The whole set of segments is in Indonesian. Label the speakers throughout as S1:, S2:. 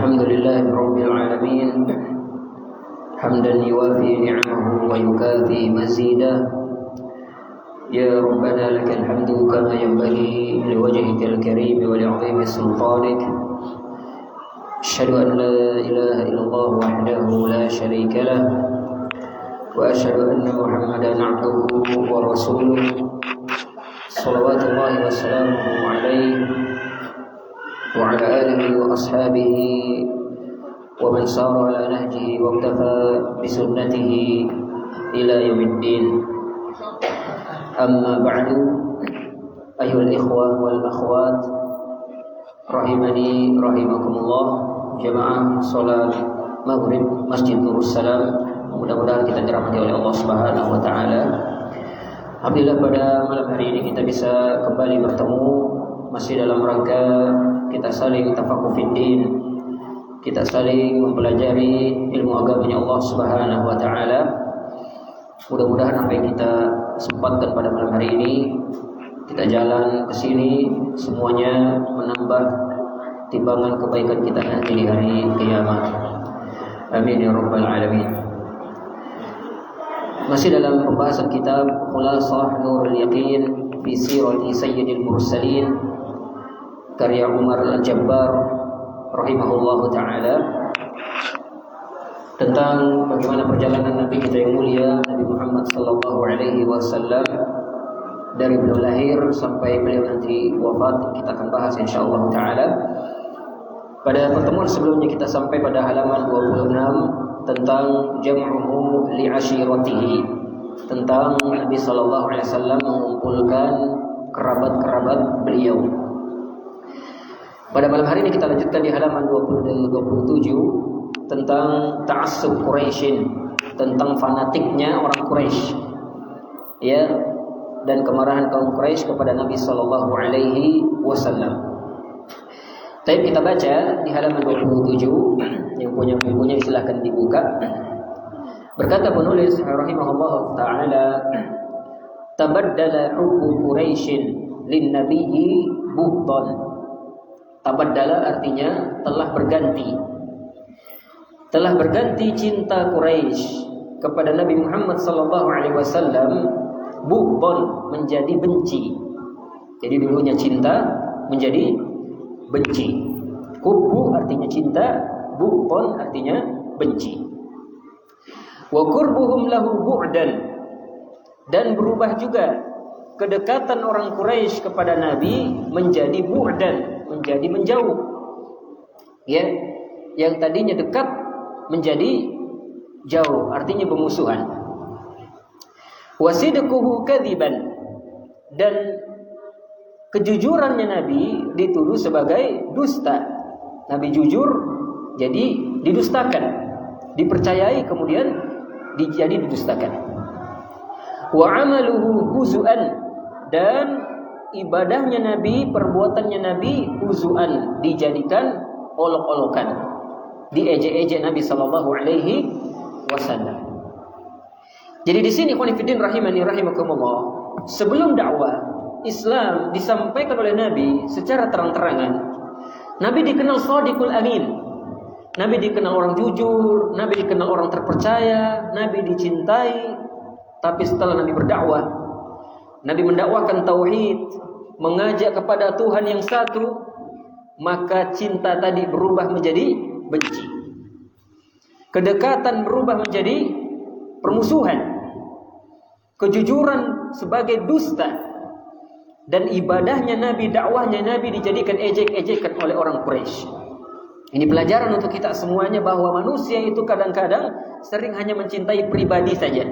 S1: الحمد لله رب العالمين حمدا يوافي نعمه ويكافي مزيدا يا ربنا لك الحمد كما ينبغي لوجهك الكريم ولعظيم سلطانك أشهد أن لا إله إلا الله وحده لا شريك له وأشهد أن محمدا عبده ورسوله صلوات الله وسلامه عليه وعلى آله وأصحابه ومن سار على نهجه واقتفى بسنته إلى يوم الدين. أما بعد أيها الإخوة والأخوات rahimani rahimakumullah, jamaah salat maghrib Masjid Nurus Salam, mudah-mudahan kita dirahmati oleh Allah Subhanahu wa taala. Alhamdulillah pada malam hari ini kita bisa kembali bertemu masih dalam rangka kita saling tafaqquh fiddin, kita saling mempelajari ilmu agamanya Allah Subhanahu wa taala. Mudah-mudahan apa yang kita sempatkan pada malam hari ini, kita jalan ke sini semuanya menambah timbangan kebaikan kita nanti di hari kiamat. Amin ya rabbal alamin. Masih dalam pembahasan kitab Khulasah Nurul Yaqin fi Sirati Sayyidil Mursalin karya Umar Al-Jabbar rahimahullahu taala, tentang bagaimana perjalanan Nabi kita yang mulia Nabi Muhammad sallallahu alaihi wasallam dari beliau lahir sampai beliau nanti wafat. Kita akan bahas insyaallah taala. Pada pertemuan sebelumnya kita sampai pada halaman 26 tentang jam'uhu li'ashiratihi, tentang Nabi sallallahu alaihi wasallam mengumpulkan kerabat-kerabat beliau. Pada malam hari ini kita lanjutkan di halaman 20 dan 27 tentang ta'assub Quraisyin, tentang fanatiknya orang Quraisy. Ya, dan kemarahan kaum Quraisy kepada Nabi sallallahu alaihi wasallam. Tapi kita baca di halaman 27, yang punya bukunya silakan dibuka. Berkata penulis rahimahullah taala, tabaddala hubbu Quraisyin lin nabiyyi buhtan. Tabaddala artinya telah berganti. Telah berganti cinta Quraisy kepada Nabi Muhammad sallallahu alaihi wasallam bughdan, menjadi benci. Jadi dulunya cinta menjadi benci. Hubbu artinya cinta, bughdan artinya benci. Wa qurbuhum lahu bu'dan, dan berubah juga kedekatan orang Quraisy kepada Nabi menjadi bu'dan, menjadi menjauh. Ya, yang tadinya dekat menjadi jauh, artinya bermusuhan. Wasidquhu kadziban, dan kejujurannya Nabi dituduh sebagai dusta. Nabi jujur jadi didustakan, dipercayai kemudian jadi didustakan. Wa amaluhu huzuan, dan ibadahnya Nabi, perbuatannya Nabi huzuan, dijadikan olok-olokan, diejek-ejek Nabi sallallahu alaihi wasallam. Jadi di sini khonifidin rahimani rahimakumullah, sebelum dakwah Islam disampaikan oleh Nabi secara terang-terangan, Nabi dikenal shadiqul amin, Nabi dikenal orang jujur, Nabi dikenal orang terpercaya, Nabi dicintai. Tapi setelah Nabi berdakwah, Nabi mendakwakan tauhid, mengajak kepada Tuhan yang satu, maka cinta tadi berubah menjadi benci. Kedekatan berubah menjadi permusuhan. Kejujuran sebagai dusta. Dan ibadahnya Nabi, dakwahnya Nabi dijadikan ejek-ejekan oleh orang Quraisy. Ini pelajaran untuk kita semuanya, bahwa manusia itu kadang-kadang sering hanya mencintai pribadi saja,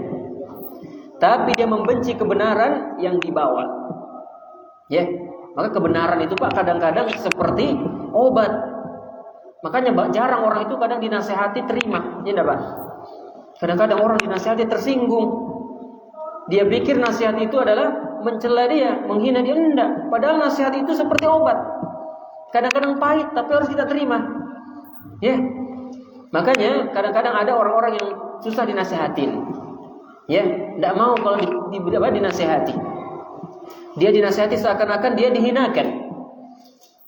S1: tapi dia membenci kebenaran yang dibawa. Ya, maka kebenaran itu Pak kadang-kadang seperti obat. Makanya jarang orang itu kadang dinasehati terima, ya enggak Pak? Kadang-kadang orang dinasehati tersinggung. Dia pikir nasihat itu adalah mencela dia, menghina dia. Enggak, padahal nasihat itu seperti obat. Kadang-kadang pahit tapi harus kita terima. Ya. Makanya kadang-kadang ada orang-orang yang susah dinasehatin. Ya, enggak mau kalau dinasehati. Dia dinasehati seakan-akan dia dihinakan.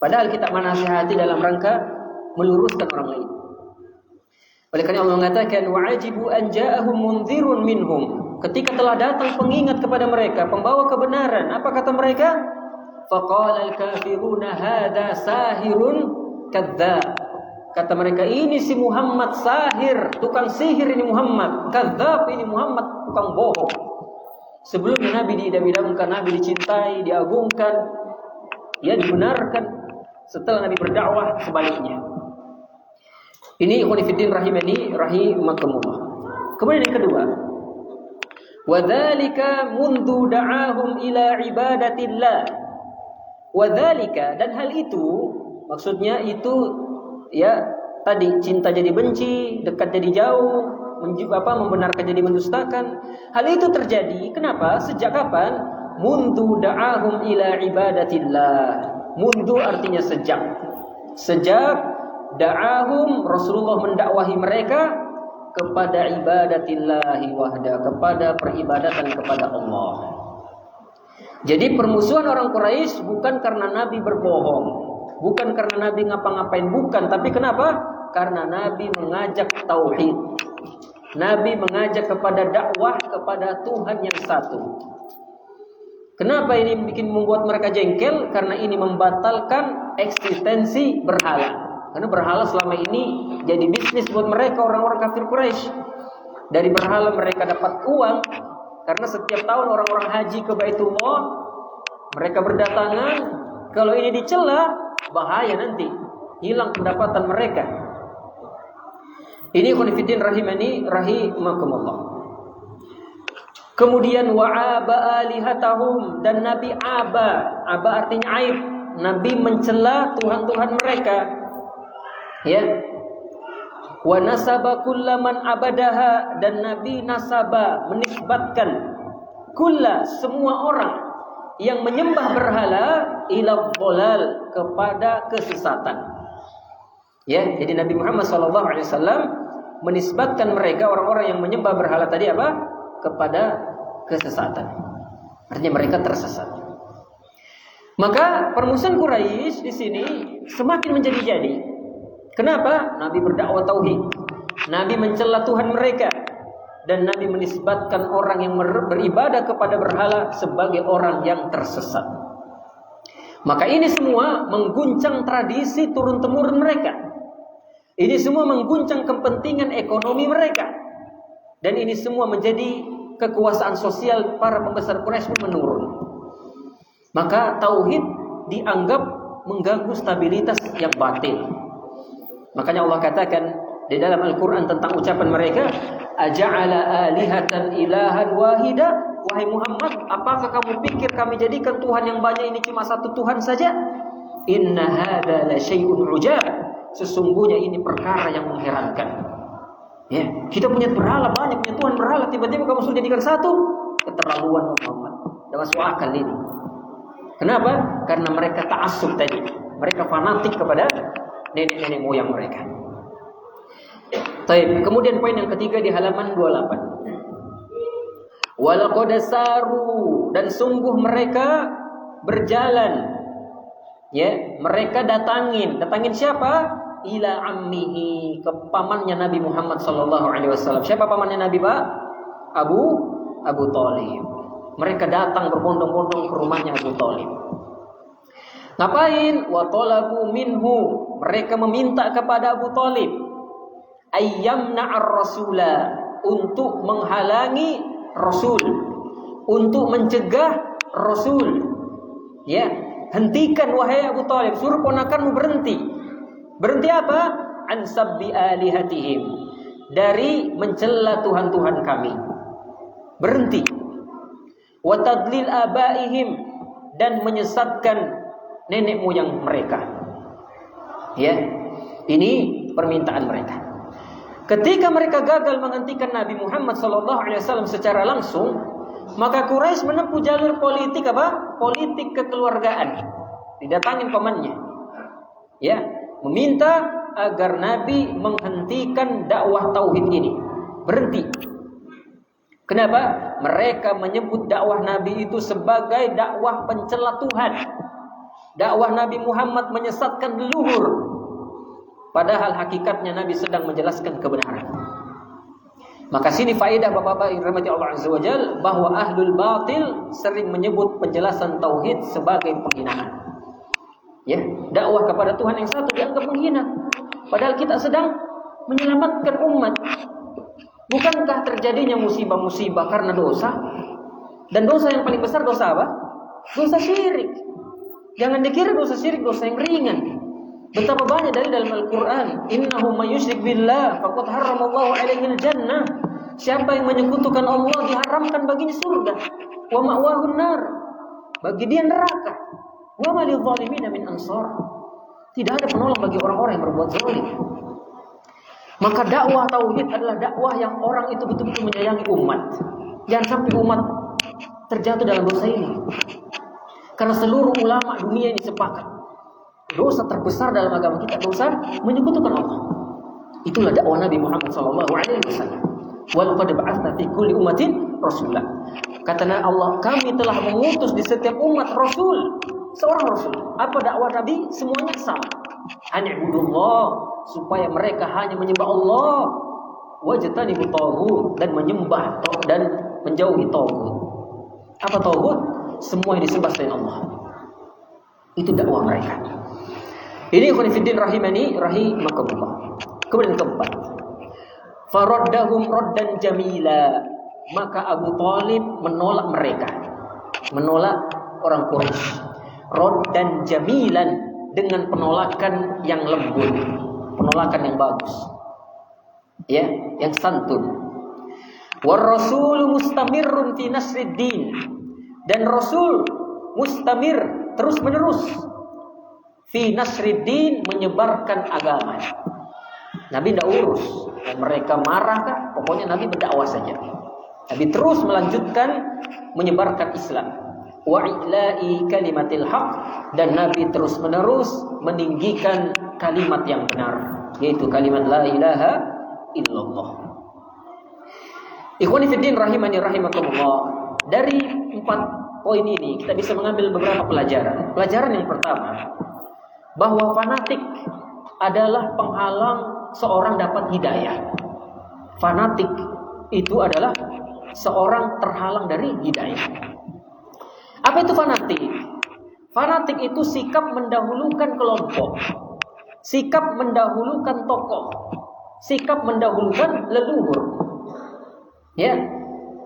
S1: Padahal kita menasehati dalam rangka meluruskan orang lain. Oleh karena Allah mengatakan wa'ajibu an ja'ahum mundzirun minhum. Ketika telah datang pengingat kepada mereka, pembawa kebenaran, apa kata mereka? Faqala al-kafiruna hadza sahirun kadzdzab. Kata mereka, ini si Muhammad sahir, tukang sihir ini Muhammad, kadzdzab ini Muhammad, tukang bohong. Sebelumnya Nabi diidam-idamkan, Nabi dicintai, diagungkan, ya dibenarkan. Setelah Nabi berdakwah sebaliknya. Ini ikhwan fillah rahimani rahimakumullah. Kemudian yang kedua, wadzalika mundu da'ahum ila ibadatillah. Wadzalika, dan hal itu maksudnya itu ya tadi cinta jadi benci, dekat jadi jauh, membenarkan jadi mendustakan. Hal itu terjadi kenapa? Sejak kapan? Mundu da'ahum ila ibadatillah. Mundu artinya sejak. Sejak da'ahum, Rasulullah mendakwahi mereka kepada ibadatillahi wahda, kepada peribadatan kepada Allah. Jadi permusuhan orang Quraisy bukan karena Nabi berbohong, bukan karena Nabi ngapa-ngapain, bukan. Tapi kenapa? Karena Nabi mengajak tauhid. Nabi mengajak kepada dakwah kepada Tuhan yang satu. Kenapa ini membuat mereka jengkel? Karena ini membatalkan eksistensi berhala. Karena berhala selama ini jadi bisnis buat mereka, orang-orang kafir Quraisy. Dari berhala mereka dapat uang. Karena setiap tahun orang-orang haji ke Baitullah, mereka berdatangan. Kalau ini dicela, bahaya nanti, hilang pendapatan mereka. Ini khonifidin rahimani rahimakumullah. Kemudian wa'aba alihatahum, dan Nabi aba artinya aib. Nabi mencela Tuhan-Tuhan mereka. Ya. Wa nasaba kullaman abadaha, dan Nabi nasaba menisbatkan kulla semua orang yang menyembah berhala ila dhalal, kepada kesesatan. Ya, jadi Nabi Muhammad SAW menisbatkan mereka orang-orang yang menyembah berhala tadi apa? Kepada kesesatan. Artinya mereka tersesat. Maka permusuhan Quraisy di sini semakin menjadi-jadi. Kenapa? Nabi berdakwah tauhid. Nabi mencela Tuhan mereka, dan Nabi menisbatkan orang yang beribadah kepada berhala sebagai orang yang tersesat. Maka ini semua mengguncang tradisi turun-temurun mereka. Ini semua mengguncang kepentingan ekonomi mereka. Dan ini semua menjadi kekuasaan sosial para pembesar Quraisy pun menurun. Maka tauhid dianggap mengganggu stabilitas yang batin. Makanya Allah katakan di dalam Al-Quran tentang ucapan mereka, aja'ala alihatan ilahan wahida. Wahai Muhammad, apakah kamu pikir kami jadikan Tuhan yang banyak ini cuma satu Tuhan saja? Inna hadza la syai'un ujab. Sesungguhnya ini perkara yang mengherankan. Ya, kita punya berhala banyak, punya Tuhan berhala, tiba-tiba kamu sudah jadikan satu. Keterlaluan Muhammad. Tidak masuk akal ini. Kenapa? Karena mereka ta'assub tadi. Mereka fanatik kepada nenek-nenek moyang mereka. Baik, kemudian poin yang ketiga di halaman 28. Walaqad saru, dan sungguh mereka berjalan. Ya, mereka datangin siapa? Ila ammihi, ke pamannya Nabi Muhammad sallallahu alaihi wasallam. Siapa pamannya Nabi, Pak? Abu Thalib. Mereka datang berbondong-bondong ke rumahnya Abu Thalib. Ngapain? Wa talabu minhu, mereka meminta kepada Abu Thalib ayyamna'ar rasula, untuk menghalangi Rasul, untuk mencegah Rasul. Ya, hentikan wahai Abu Thalib, suruh ponakanmu berhenti. Berhenti apa? An sabbi alihatihim, dari mencela Tuhan-Tuhan kami. Berhenti. Wa tadlil abaihim, dan menyesatkan nenek moyang mereka. Ya, ini permintaan mereka. Ketika mereka gagal menghentikan Nabi Muhammad SAW secara langsung, maka Quraisy menempuh jalur politik apa? Politik kekeluargaan. Didatangin pamannya. Ya, meminta agar Nabi menghentikan dakwah tauhid ini. Berhenti. Kenapa? Mereka menyebut dakwah Nabi itu sebagai dakwah pencela Tuhan. Dakwah Nabi Muhammad menyesatkan leluhur. Padahal hakikatnya Nabi sedang menjelaskan kebenaran. Maka sini faedah Bapak-bapak yang dirahmati Allah Azza wa Jalla, bahwa ahlul batil sering menyebut penjelasan tauhid sebagai penghinaan. Ya, dakwah kepada Tuhan yang satu dianggap menghina. Padahal kita sedang menyelamatkan umat. Bukankah terjadinya musibah-musibah karena dosa? Dan dosa yang paling besar dosa apa? Dosa syirik. Jangan dikira dosa syirik dosa yang ringan. Betapa banyak dari dalam Al-Quran, innahu may yusyrik billah faqad harramallahu alaihi al-jannah. Siapa yang menyekutukan Allah diharamkan baginya surga. Wa ma'wahun nar. Bagi dia neraka. Wa ma lidh-dhalimin min ansar. Tidak ada penolong bagi orang-orang yang berbuat zalim. Maka dakwah tauhid adalah dakwah yang orang itu betul-betul menyayangi umat. Jangan sampai umat terjatuh dalam dosa ini. Karena seluruh ulama dunia ini sepakat, dosa terbesar dalam agama kita dosa menyekutukan Allah. Itulah dakwah Nabi Muhammad SAW. Wa laqad ba'atsna fi kulli ummatin rasulah. Kata Allah, kami telah mengutus di setiap umat rasul, seorang rasul. Apa dakwah Nabi? Semuanya sama. An'budullah, supaya mereka hanya menyembah Allah, wajtanibut taghut, dan menyembah dan menjauhi taghut. Apa taghut? Semua yang disembah selain Allah. Itu dakwah mereka. Ini ikhwan fillah rahimani rahimakumullah. Kemudian keempat, faraddahum raddan jamila. Maka Abu Thalib menolak mereka, menolak orang Quraisy, raddan jamilan, dengan penolakan yang lembut, penolakan yang bagus, ya, yang santun. War rasul mustamirrun fi nasriddin, dan Rasul mustamir, terus menerus, fi nasriddin, menyebarkan agama. Nabi tidak urus dan mereka marah kah? Pokoknya Nabi berdakwah saja. Nabi terus melanjutkan menyebarkan Islam. Wa ila'i kalimatil haq, dan Nabi terus menerus meninggikan kalimat yang benar, yaitu kalimat la ilaha illallah. Ikhwani fiddin rahimani rahimakumullah. Dari 4 poin ini kita bisa mengambil beberapa pelajaran. Pelajaran yang pertama, bahwa fanatik adalah penghalang seorang dapat hidayah. Fanatik itu adalah seorang terhalang dari hidayah. Apa itu fanatik? Fanatik itu sikap mendahulukan kelompok, sikap mendahulukan tokoh, sikap mendahulukan leluhur, ya,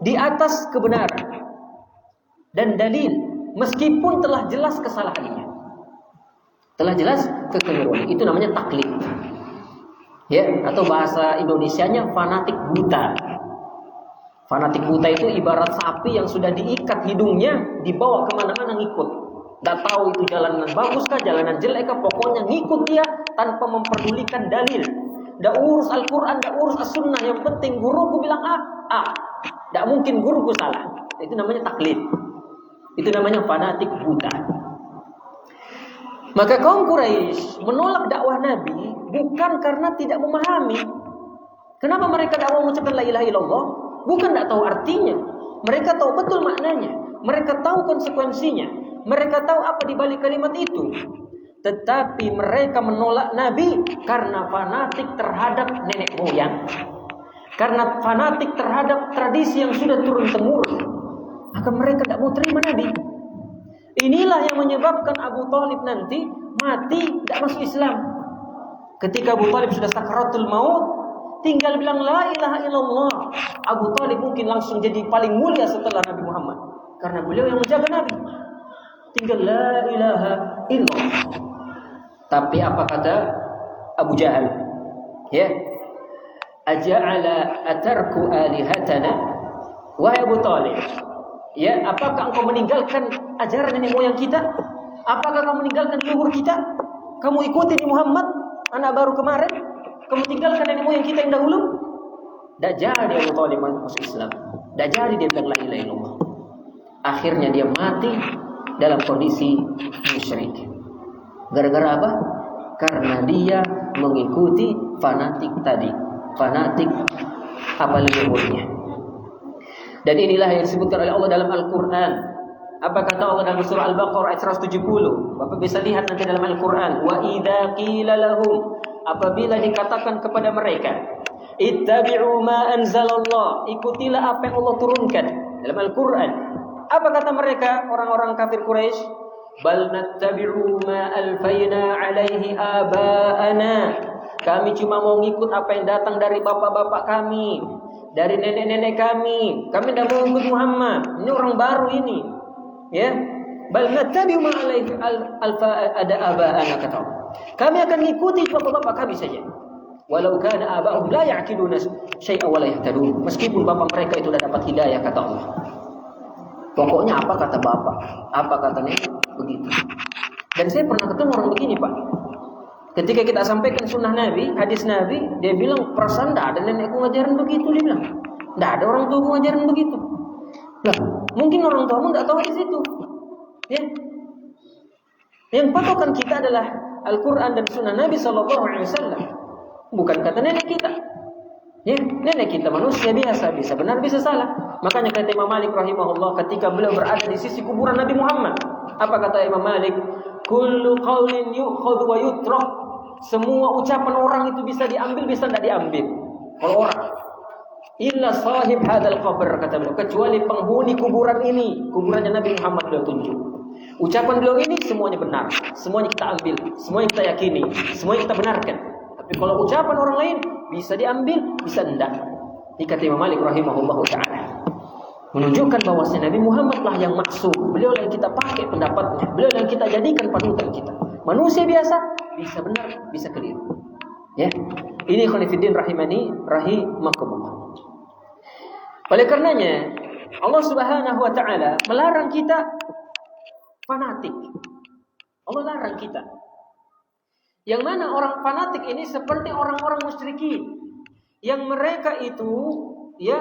S1: di atas kebenaran dan dalil, meskipun telah jelas kesalahannya, telah jelas kekeliruan. Itu namanya taklid, ya, atau bahasa Indonesianya fanatik buta. Fanatik buta itu ibarat sapi yang sudah diikat hidungnya, dibawa kemana-mana ngikut. Tidak tahu itu jalanan bagus kah, jalanan jelek kah, pokoknya ngikut dia tanpa memperdulikan dalil. Tidak urus Al-Quran, tidak urus As-Sunnah, yang penting guruku bilang A. Tidak mungkin guruku salah. Itu namanya taklid. Itu namanya fanatik buta. Maka kaum Quraisy menolak dakwah Nabi bukan karena tidak memahami. Kenapa mereka dakwah mengucapkan la ilaha illallah? Bukan tidak tahu artinya. Mereka tahu betul maknanya. Mereka tahu konsekuensinya. Mereka tahu apa di balik kalimat itu. Tetapi mereka menolak Nabi karena fanatik terhadap nenek moyang, karena fanatik terhadap tradisi yang sudah turun-temurun. Maka mereka tidak mau terima Nabi. Inilah yang menyebabkan Abu Thalib nanti mati tidak masuk Islam. Ketika Abu Thalib sudah sakaratul maut, tinggal bilang la ilaha illallah, Abu Thalib mungkin langsung jadi paling mulia setelah Nabi Muhammad, karena beliau yang menjaga Nabi. Tinggal la ilaha illallah. Tapi apa kata Abu Jahal? Ya, aja'ala atarku alihatana, wahai Abu Thalib, ya, apakah engkau meninggalkan ajaran nenek moyang kita? Apakah kamu meninggalkan leluhur kita? Kamu ikuti di Muhammad, anak baru kemarin? Kamu tinggalkan nenek moyang kita yang dahulu? Tidak jadi Abu Thalib masuk Islam. Tidak jadi dia bilang la ilaha illallah. Akhirnya dia mati dalam kondisi musyrik. Gara-gara apa? Karena dia mengikuti fanatik tadi. Fanatik apa leluhurnya. Dan inilah yang disebutkan oleh Allah dalam Al-Quran. Apa kata Allah dalam surah Al-Baqarah ayat 170? Bapak bisa lihat nanti dalam Al-Quran. Wa idza qila lahum apabila dikatakan kepada mereka, ittabi'u ma anzalallah, ikutilah apa yang Allah turunkan dalam Al-Quran. Apa kata mereka orang-orang kafir Quraisy? Bal nattabi'u ma alfayna alaihi aba'ana, kami cuma mau ngikut apa yang datang dari bapak-bapak kami, dari nenek-nenek kami. Kami tidak mau ikut Muhammad. Ini orang baru ini. Ya. Bal nattabi'u ma alaihi ada aba'ana, kata Allah. Kami akan mengikuti bapak-bapak kami saja. Walau kana aba'uhum la ya'qiluna syai'an wa la yahtadun. Meskipun bapak mereka itu sudah dapat hidayah, kata Allah. Pokoknya apa kata bapak, apa kata nenek, begitu. Dan saya pernah ketemu orang begini, Pak. Ketika kita sampaikan sunnah Nabi, hadis Nabi, dia bilang, perasaan tidak ada nenekku ngajarin begitu. Dia bilang, tidak ada orang tuaku ngajarin begitu. Lah, mungkin orang tuamu tidak tahu hadis itu. Ya. Yang patokan kita adalah Al-Quran dan sunnah Nabi SAW. Bukan kata nenek kita. Ya, nenek kita manusia biasa, bisa benar, bisa salah. Makanya kata Imam Malik rahimahullah, ketika beliau berada di sisi kuburan Nabi Muhammad, apa kata Imam Malik? Kullu qaulin yu'khadhu wa yutrak. Semua ucapan orang itu bisa diambil, bisa tidak diambil. Kalau orang, illa sahib hadzal qabr, kata beliau, kecuali penghuni kuburan ini, kuburannya Nabi Muhammad beliau tunjuk. Ucapan beliau ini semuanya benar, semuanya kita ambil, semuanya kita yakini, semuanya kita benarkan. Tapi kalau ucapan orang lain bisa diambil, bisa tidak. Ini kata Imam Malik rahimahullah ta'ala, menunjukkan bahwasanya Nabi Muhammad lah yang maksum. Beliau yang kita pakai pendapatnya, beliau yang kita jadikan panutan kita. Manusia biasa bisa benar, bisa keliru. Ya, ini khonifuddin rahimani rahimakumullah. Oleh karenanya Allah Subhanahu wa taala melarang kita fanatik. Allah larang kita. Yang mana orang fanatik ini seperti orang-orang musyrikin, yang mereka itu ya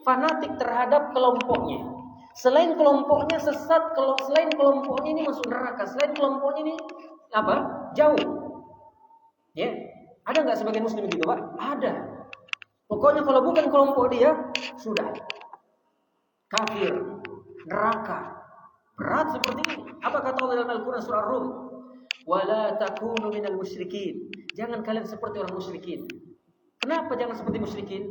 S1: fanatik terhadap kelompoknya. Selain kelompoknya sesat, selain kelompoknya ini masuk neraka, selain kelompoknya ini apa? Jauh. Ya, ada nggak sebagian muslim gitu, Pak? Ada. Pokoknya kalau bukan kelompok dia, sudah kafir, neraka. Berat seperti ini. Apa kata Allah dalam Al-Quran surah Rum? Wala takunu minal musyrikin. Jangan kalian seperti orang musyrikin. Kenapa jangan seperti musyrikin?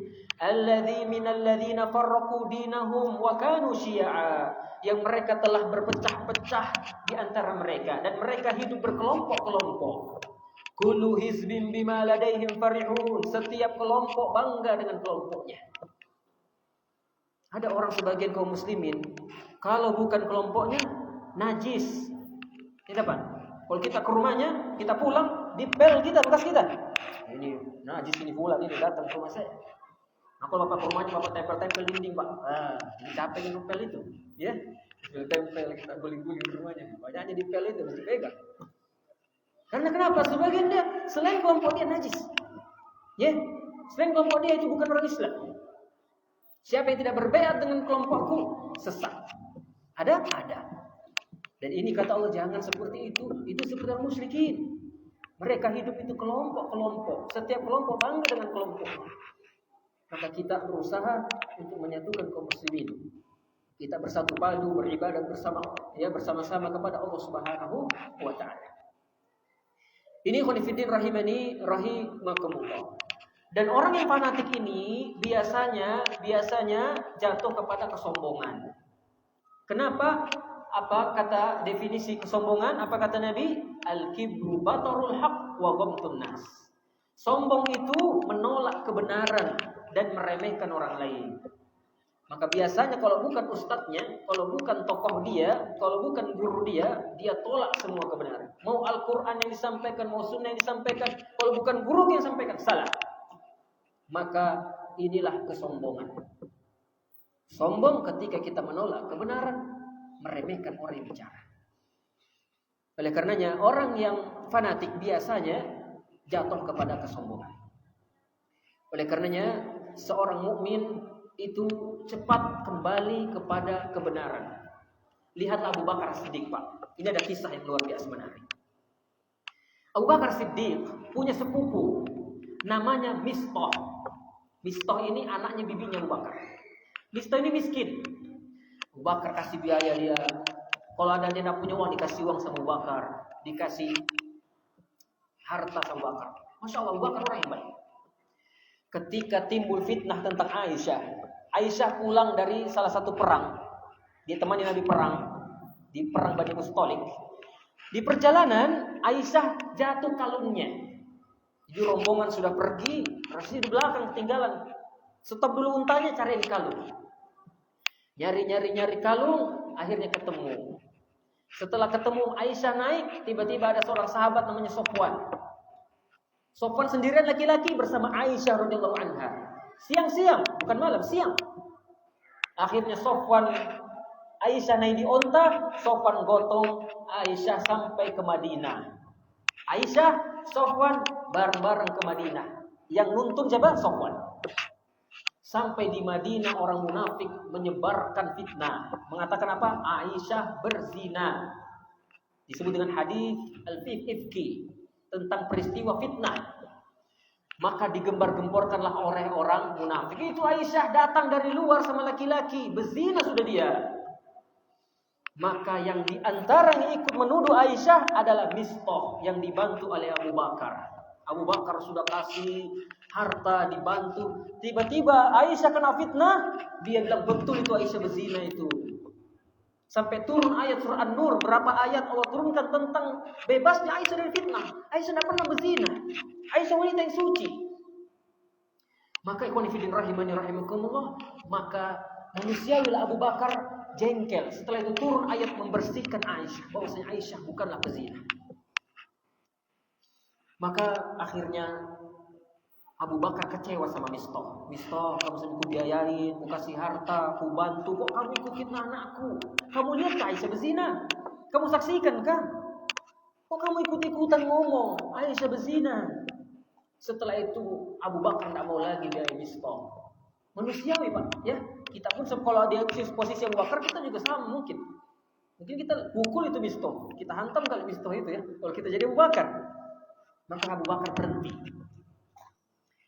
S1: Alladzi minal ladzina farraqu dinahum wa kanu syi'a. Yang mereka telah berpecah-pecah di antara mereka dan mereka hidup berkelompok-kelompok. Kullu hizbin bima ladaihim farihun. Setiap kelompok bangga dengan kelompoknya. Ada orang sebagian kaum muslimin, kalau bukan kelompoknya najis. Tidak apa? Kalau kita ke rumahnya, kita pulang, dipel kita, bekas kita. Ini najis ini pula, ini datang ke rumah saya. Nah, kalau bapak ke rumahnya, bapak tempel-tempel dinding, Pak. Ini capek ngepel itu. Ya, tempel kita guling-guling di rumahnya. Banyaknya dipel itu, mesti pegang. Karena kenapa? Sebagian dia, selain kelompok dia najis. Ya, selain kelompok dia itu bukan orang Islam. Siapa yang tidak berbaiat dengan kelompokku sesat. Ada? Ada. Dan ini kata Allah jangan seperti itu. Itu seperti orang musyrikin. Mereka hidup itu kelompok-kelompok. Setiap kelompok bangga dengan kelompoknya. Maka kita berusaha untuk menyatukan kaum muslimin. Kita bersatu padu beribadah bersama-sama kepada Allah Subhanahu wa taala. Ini khonifuddin rahimani rahimakumullah. Dan orang yang fanatik ini biasanya jatuh kepada kesombongan. Kenapa? Apa kata definisi kesombongan? Apa kata Nabi? Al-kibru batarul haq wa ghamtun nas. Sombong itu menolak kebenaran dan meremehkan orang lain. Maka biasanya kalau bukan ustadznya, kalau bukan tokoh dia, kalau bukan guru dia tolak semua kebenaran. Mau Al-Quran yang disampaikan, mau sunnah yang disampaikan, kalau bukan guru yang disampaikan, salah. Maka inilah kesombongan. Sombong ketika kita menolak kebenaran, meremehkan orang yang bicara. Oleh karenanya orang yang fanatik biasanya jatuh kepada kesombongan. Oleh karenanya seorang mukmin itu cepat kembali kepada kebenaran. Lihatlah Abu Bakar Siddiq, Pak. Ini ada kisah yang luar biasa menarik. Abu Bakar Siddiq punya sepupu namanya Mistah. Mistah ini anaknya bibinya Abu Bakar. Mistah ini miskin. Abu Bakar kasih biaya dia. Kalau ada dia tidak punya uang, dikasih uang sama Abu Bakar, dikasih harta sama Abu Bakar. Masya Allah, Abu Bakar orang yang baik. Ketika timbul fitnah tentang Aisyah pulang dari salah satu perang. Dia temani Nabi perang, di perang Bani Mustalik. Di perjalanan, Aisyah jatuh kalungnya. Jadi rombongan sudah pergi, Rasul di belakang ketinggalan. Stop dulu untanya, cariin kalung. Nyari kalung, akhirnya ketemu. Setelah ketemu, Aisyah naik, tiba-tiba ada seorang sahabat namanya Sofwan. Sofwan sendirian laki-laki bersama Aisyah radhiyallahu anha. Siang-siang, bukan malam, siang. Akhirnya Sofwan, Aisyah naik di onta, Sofwan gotong Aisyah sampai ke Madinah. Aisyah, Sofwan bareng-bareng ke Madinah. Yang nuntun siapa? Sofwan. Sampai di Madinah orang munafik menyebarkan fitnah, mengatakan apa? Aisyah berzina. Disebut dengan hadis al-ifki, tentang peristiwa fitnah. Maka digembar-gemborkanlah oleh orang munafik. Itu Aisyah datang dari luar sama laki-laki, berzina sudah dia. Maka yang diantara yang ikut menuduh Aisyah adalah Mistah yang dibantu oleh Abu Bakar. Abu Bakar sudah kasih harta, dibantu. Tiba-tiba Aisyah kena fitnah, dia bilang betul itu Aisyah berzina itu. Sampai turun ayat surah An-Nur, berapa ayat Allah turunkan tentang bebasnya Aisyah dari fitnah. Aisyah tidak pernah berzina. Aisyah wanita yang suci. Maka ikhwan fillah rahimani rahimakumullah, maka manusiawilah Abu Bakar jengkel. Setelah itu turun ayat membersihkan Aisyah, bahwasanya Aisyah bukanlah pezina. Maka akhirnya Abu Bakar kecewa sama Mistah. Mistah, kamu sering ku biayain, ku kasih harta, ku bantu, kok kamu ikut fitnah anakku? Kamu lihat Aisyah berzina? Kamu saksikan kah? Kok kamu ikut-ikutan ngomong Aisyah berzina? Setelah itu Abu Bakar tidak mau lagi biayain Mistah. Manusiawi Pak, ya. Kita pun kalau dia posisi Abu Bakar, kita juga sama mungkin. Mungkin kita pukul itu Mistah, kita hantam kali Mistah itu ya. Kalau kita jadi Abu Bakar, maka Abu Bakar berhenti.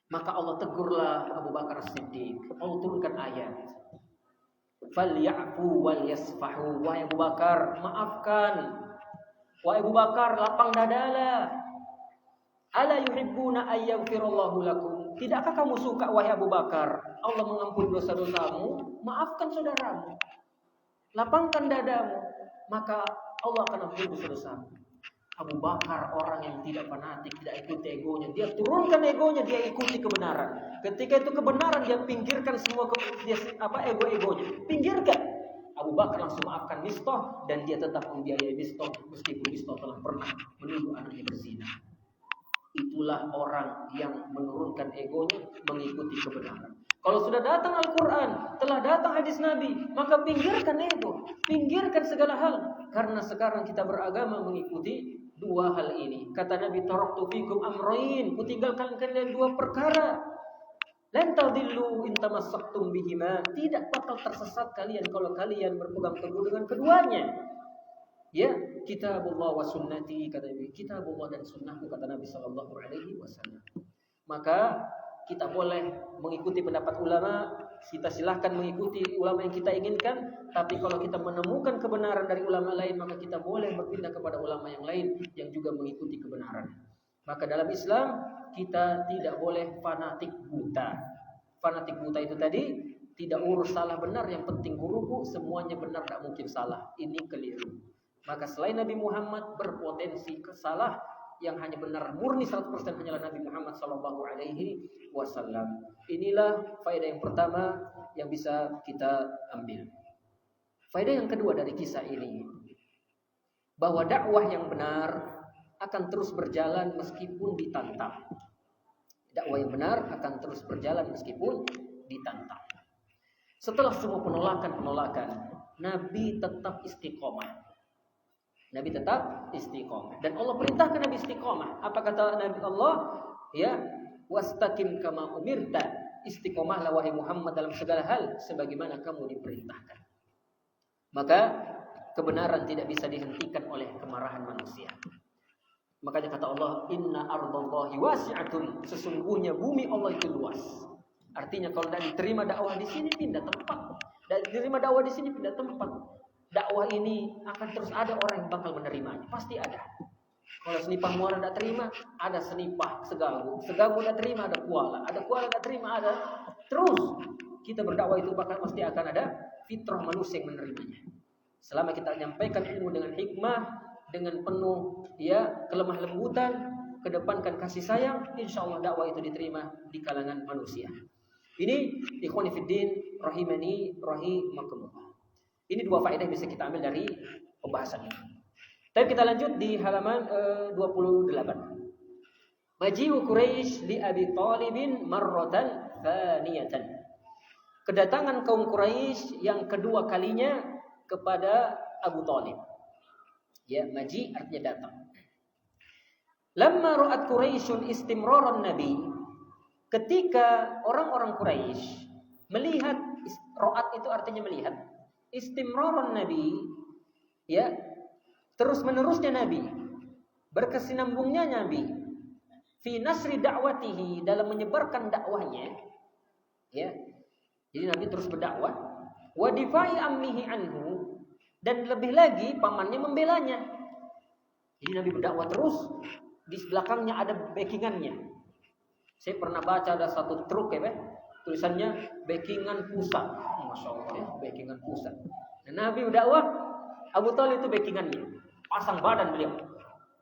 S1: Maka Allah tegurlah Abu Bakar Siddiq. Allah turunkan ayat. Falyafu wal yasfahu. Wahai Abu Bakar, maafkan. Wahai Abu Bakar, lapang dadalah. Ala yuhibbuna ayyaghfirallahu lakum. Tidakkah kamu suka wahai Abu Bakar, Allah mengampuni dosa-dosamu? Maafkan saudaramu. Lapangkan dadamu, maka Allah akan ampuni dosa-dosamu. Abu Bakar orang yang tidak fanatik, tidak ikuti egonya. Dia turunkan egonya, dia ikuti kebenaran. Ketika itu kebenaran, dia pinggirkan semua ego-egonya. Pinggirkan. Abu Bakar langsung maafkan Mistah dan dia tetap membiayai Mistah meskipun Mistah telah pernah menuduh anaknya berzina. Itulah orang yang menurunkan egonya, mengikuti kebenaran. Kalau sudah datang Al-Quran, telah datang hadis Nabi, maka pinggirkan ego, pinggirkan segala hal. Karena sekarang kita beragama mengikuti dua hal ini. Kata Nabi, taraktu fikum amrayn, kutinggalkan kalian dua perkara. Lan tadillu in tamassaktum bihima. Tidak bakal tersesat kalian kalau kalian berpegang teguh dengan keduanya. Ya, kitabullah wa sunnati, kata Nabi, kitabullah dan sunnahku, kata Nabi sallallahu alaihi wasallam. Maka kita boleh mengikuti pendapat ulama, kita silahkan mengikuti ulama yang kita inginkan, tapi kalau kita menemukan kebenaran dari ulama lain, maka kita boleh berpindah kepada ulama yang lain yang juga mengikuti kebenaran. Maka dalam Islam kita tidak boleh fanatik buta. Fanatik buta itu tadi tidak urus salah benar, yang penting guruku semuanya benar, tak mungkin salah. Ini keliru. Maka selain Nabi Muhammad berpotensi kesalah, yang hanya benar murni 100% hanyalah Nabi Muhammad sallallahu alaihi wasallam. Inilah faedah yang pertama yang bisa kita ambil. Faedah yang kedua dari kisah ini, bahwa dakwah yang benar akan terus berjalan meskipun ditantang. Dakwah yang benar akan terus berjalan meskipun ditantang. Setelah semua penolakan-penolakan, Nabi tetap istiqomah. Nabi tetap istiqomah. Dan Allah perintahkan Nabi istiqomah. Apa kata Nabi Allah? Ya, wastaqim kama umirta. Istiqomahlah wahai Muhammad dalam segala hal sebagaimana kamu diperintahkan. Maka kebenaran tidak bisa dihentikan oleh kemarahan manusia. Makanya kata Allah, inna ardallahi wasi'atun. Sesungguhnya bumi Allah itu luas. Artinya kalau tidak diterima dakwah di sini, pindah tempat. Dan diterima dakwah di sini, pindah tempat. Dakwah ini akan terus ada orang yang bakal menerimanya, pasti ada. Kalau senipah Muara tidak terima, ada senipah Segagu. Segagu tidak terima, ada Kuala. Ada Kuala tidak terima, ada. Terus kita berdakwah itu bahkan pasti akan ada fitrah manusia yang menerimanya. Selama kita menyampaikan ilmu dengan hikmah, dengan penuh kelemah lembutan, kedepankan kasih sayang, insya Allah dakwah itu diterima di kalangan manusia. Ini ikhwani fiddin rahimani rahimakumullah. Ini dua faedah yang bisa kita ambil dari pembahasan ini. Tapi kita lanjut di halaman 28. Maji'u Quraisy li Abi Thalibin marratan thaniyatan. Kedatangan kaum Quraisy yang kedua kalinya kepada Abu Thalib. Ya, maji artinya datang. Lamma ra'at Quraisyun istimraran Nabi. Ketika orang-orang Quraisy melihat, ra'at itu artinya melihat, istimraran Nabi, ya, terus menerusnya Nabi, berkesinambungnya Nabi, fi nasri da'watihi, dalam menyebarkan dakwahnya, ya. Jadi Nabi terus berdakwah, wa difai ammihi anhu, dan lebih lagi pamannya membelanya. Jadi Nabi berdakwah terus, di belakangnya ada backingannya. Saya pernah baca ada satu truk ya, tulisannya backingan pusat. Masya Allah ya, backingan pusat. Dan Nabi berdakwah, Abu Thalib itu backingannya, pasang badan beliau.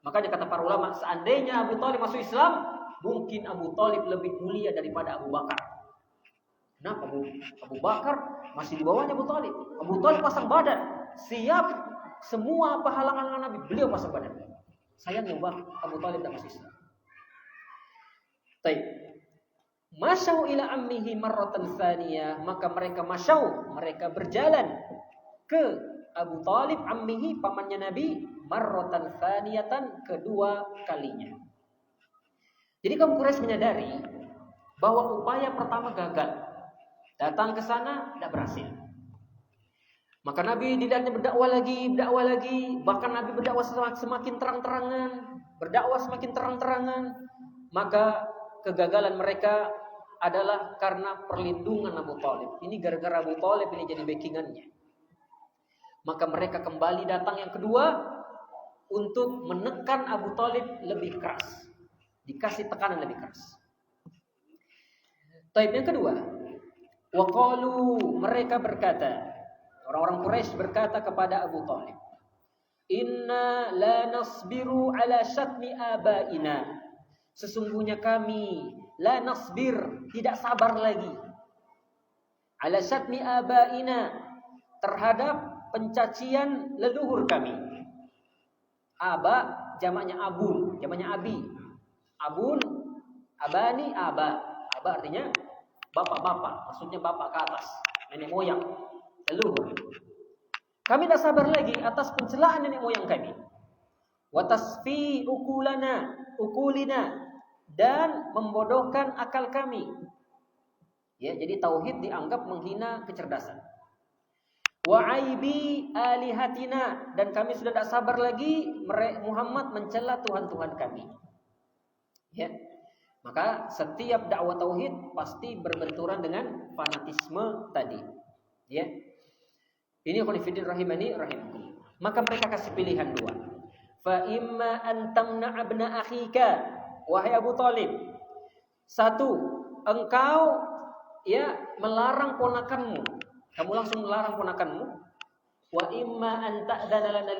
S1: Makanya kata para ulama, seandainya Abu Thalib masuk Islam, mungkin Abu Thalib lebih mulia daripada Abu Bakar. Kenapa? Abu Bakar masih di bawahnya Abu Thalib. Abu Thalib pasang badan, siap semua halangan Nabi, beliau pasang badan. Sayangnya Abu Thalib tidak masuk Islam. Baik. Masyau ila ammihi marratan tsaniyah, maka mereka berjalan ke Abu Thalib ammihi, pamannya Nabi, marratan tsaniyatan, kedua kalinya. Jadi kaum Quraisy menyadari bahwa upaya pertama gagal. Datang ke sana tidak berhasil. Maka Nabi dilihatnya berdakwah lagi, bahkan Nabi berdakwah semakin terang-terangan, maka kegagalan mereka adalah karena perlindungan Abu Thalib. Ini gara-gara Abu Thalib ini jadi backingannya. Maka mereka kembali datang yang kedua untuk menekan Abu Thalib lebih keras, dikasih tekanan lebih keras. Taib yang kedua, waqalu, mereka berkata, orang-orang Quraisy berkata kepada Abu Thalib, inna la nasbiru ala syatmi abaina. Sesungguhnya kami la nasbir, tidak sabar lagi, ala syatmi abaina, terhadap pencacian leluhur kami. Aba jamaknya abun, jamaknya abi. Abun, abani, aba. Aba artinya bapak-bapak, maksudnya bapak ke atas, nenek moyang, leluhur. Kami tak sabar lagi atas pencelaan nenek moyang kami. Wa tasfi ukulina, dan membodohkan akal kami. Ya, jadi tauhid dianggap menghina kecerdasan. Wa aibi alihatina, dan kami sudah tak sabar lagi Muhammad mencela Tuhan-Tuhan kami. Ya. Maka setiap dakwah tauhid pasti berbenturan dengan fanatisme tadi. Ya. Ini khonifidin rahimani rahimkum. Maka mereka kasih pilihan dua. Fa imma an tamna'a ibna akhika, wahai Abu Thalib. Satu, engkau melarang ponakanmu. Kamu langsung melarang ponakanmu. Wa imma an ta'dana lana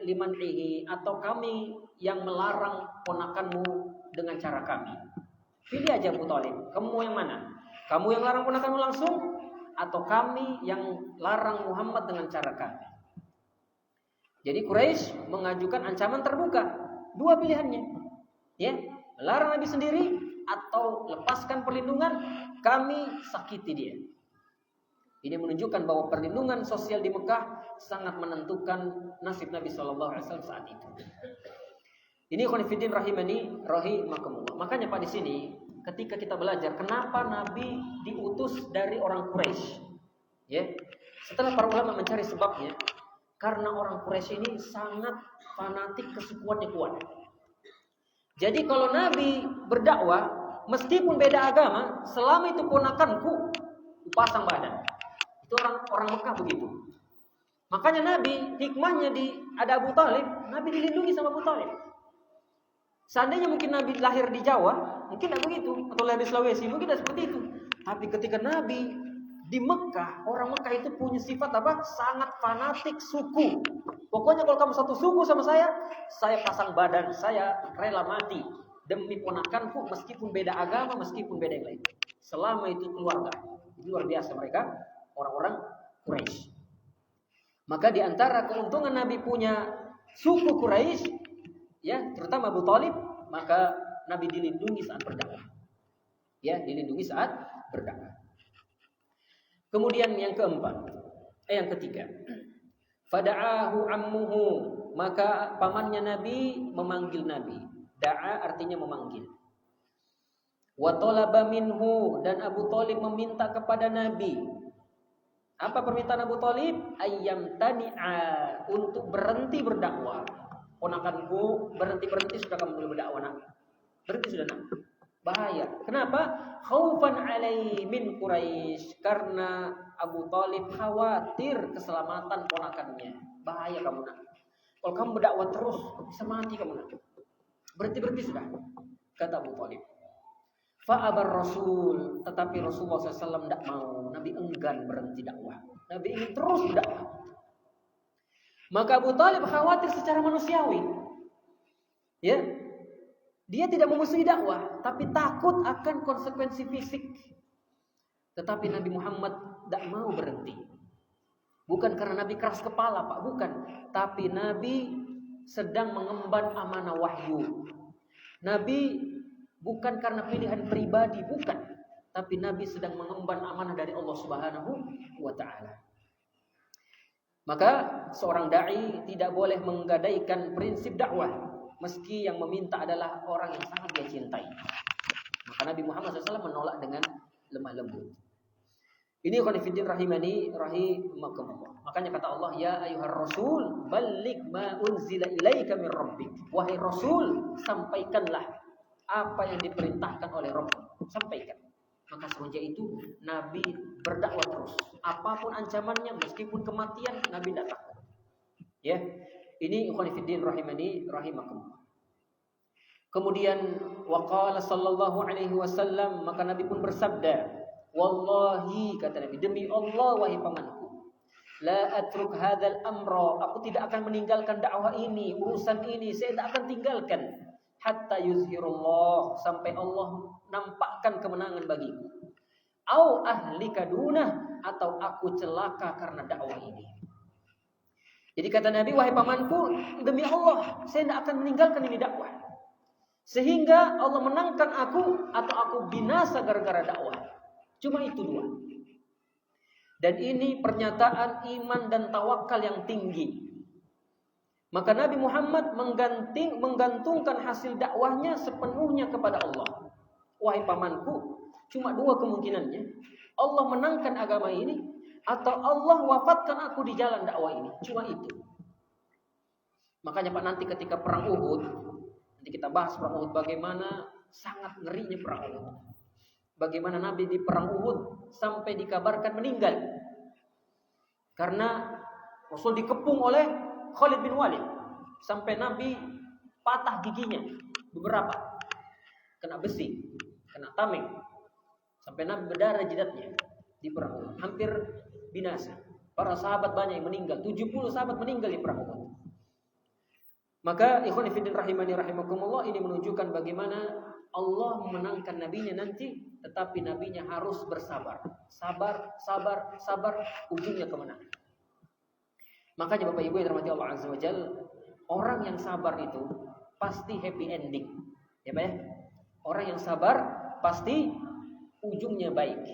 S1: liman'ihi, atau kami yang melarang ponakanmu dengan cara kami. Pilih aja Abu Thalib, kamu mau yang mana? Kamu yang larang ponakanmu langsung, atau kami yang larang Muhammad dengan cara kami? Jadi Quraisy mengajukan ancaman terbuka, dua pilihannya, ya, melarang Nabi sendiri atau lepaskan perlindungan, kami sakiti dia. Ini menunjukkan bahwa perlindungan sosial di Mekah sangat menentukan nasib Nabi SAW saat itu. Ini khonifidin rahimani rahimakumullah. Makanya Pak di sini ketika kita belajar kenapa Nabi diutus dari orang Quraisy, ya, setelah para ulama mencari sebabnya, karena orang Quraisy ini sangat fanatik, kesukuannya kuat. Jadi kalau Nabi berdakwah, meskipun beda agama, selama itu ponakanku, pasang badan. Itu orang Mekah begitu. Makanya Nabi hikmahnya ada Abu Thalib, Nabi dilindungi sama Abu Thalib. Seandainya mungkin Nabi lahir di Jawa, mungkin tidak begitu, atau lahir di Sulawesi, mungkin tidak seperti itu. Tapi ketika Nabi di Mekah, orang Mekah itu punya sifat apa? Sangat fanatik suku. Pokoknya kalau kamu satu suku sama saya pasang badan, saya rela mati demi ponakanku, meskipun beda agama, meskipun beda yang lain. Selama itu keluarga. Itu luar biasa mereka, orang-orang Quraisy. Maka di antara keuntungan Nabi punya suku Quraisy, ya, terutama Abu Thalib, maka Nabi dilindungi saat berdakwah. Ya, dilindungi saat berdakwah. Kemudian yang ketiga. Fada'ahu ammuhu, maka pamannya Nabi memanggil Nabi. Da'a artinya memanggil. Wa talaba minhu, dan Abu Thalib meminta kepada Nabi. Apa permintaan Abu Thalib? Ayyam tani'a, untuk berhenti berdakwah. Ponakanku, berhenti sudah kamu boleh berdakwah, nak. Berhenti sudah, nak. Bahaya. Kenapa? Khaufan alai min Quraisy, karena Abu Thalib khawatir keselamatan ponakannya. Bahaya kamu, nak. Kalau kamu berdakwah terus bisa mati kamu, nak. Berhenti sudah, kata Abu Thalib. Fa'abar Rasul, tetapi Rasulullah SAW tidak mau. Nabi enggan berhenti dakwah. Nabi ingin terus berdakwah. Maka Abu Thalib khawatir secara manusiawi. Ya, dia tidak memusuhi dakwah, tapi takut akan konsekuensi fisik. Tetapi Nabi Muhammad tidak mau berhenti. Bukan karena Nabi keras kepala, Pak, bukan. Tapi Nabi sedang mengemban amanah wahyu. Nabi bukan karena pilihan pribadi, bukan. Tapi Nabi sedang mengemban amanah dari Allah Subhanahu wa ta'ala. Maka seorang da'i tidak boleh menggadaikan prinsip dakwah meski yang meminta adalah orang yang sangat dia cintai. Maka Nabi Muhammad SAW menolak dengan lemah lembut. Ini khonifuddin rahimani rahimakumullah. Makanya kata Allah, ya ayyuhar rasul balligh ma unzila ilaika min rabbik. Wahai Rasul, sampaikanlah apa yang diperintahkan oleh Rabb. Sampaikan. Maka semenjak itu Nabi berdakwah terus. Apapun ancamannya, meskipun kematian, Nabi tidak takut. Ya, ini khonifuddin rahimani rahimakumullah. Kemudian waqala sallallahu alaihi wasallam, maka Nabi pun bersabda, wallahi, kata Nabi, demi Allah wahai pamanku, la atruk hadzal amra, aku tidak akan meninggalkan dakwah ini, urusan ini saya tidak akan tinggalkan hatta yuzhirullah, sampai Allah nampakkan kemenangan bagiku. Au ahlika dunah, atau aku celaka karena dakwah ini. Jadi kata Nabi, wahai pamanku, demi Allah saya tidak akan meninggalkan ini dakwah, sehingga Allah menangkan aku atau aku binasa gara-gara dakwah. Cuma itu dua. Dan ini pernyataan iman dan tawakal yang tinggi. Maka Nabi Muhammad menggantungkan hasil dakwahnya sepenuhnya kepada Allah. Wahai pamanku, cuma dua kemungkinannya. Allah menangkan agama ini, atau Allah wafatkan aku di jalan dakwah ini. Cuma itu. Makanya Pak, nanti ketika perang Uhud, nanti kita bahas perang Uhud, bagaimana sangat ngerinya perang Uhud. Bagaimana Nabi di perang Uhud sampai dikabarkan meninggal. Karena Rasul dikepung oleh Khalid bin Walid. Sampai Nabi patah giginya beberapa. Kena besi, kena tameng. Sampai Nabi berdarah jidatnya di perang Uhud. Hampir binasa. Para sahabat banyak yang meninggal. 70 sahabat meninggal di perang Uhud. Maka ikhwan fillah rahimani rahimakumullah, ini menunjukkan bagaimana Allah memenangkan nabinya nanti, tetapi nabinya harus bersabar. Sabar, ujungnya kemenangan. Makanya Bapak Ibu yang dirahmati Allah Azza wa Jalla, orang yang sabar itu pasti happy ending. Ya Pak ya? Orang yang sabar pasti ujungnya baik.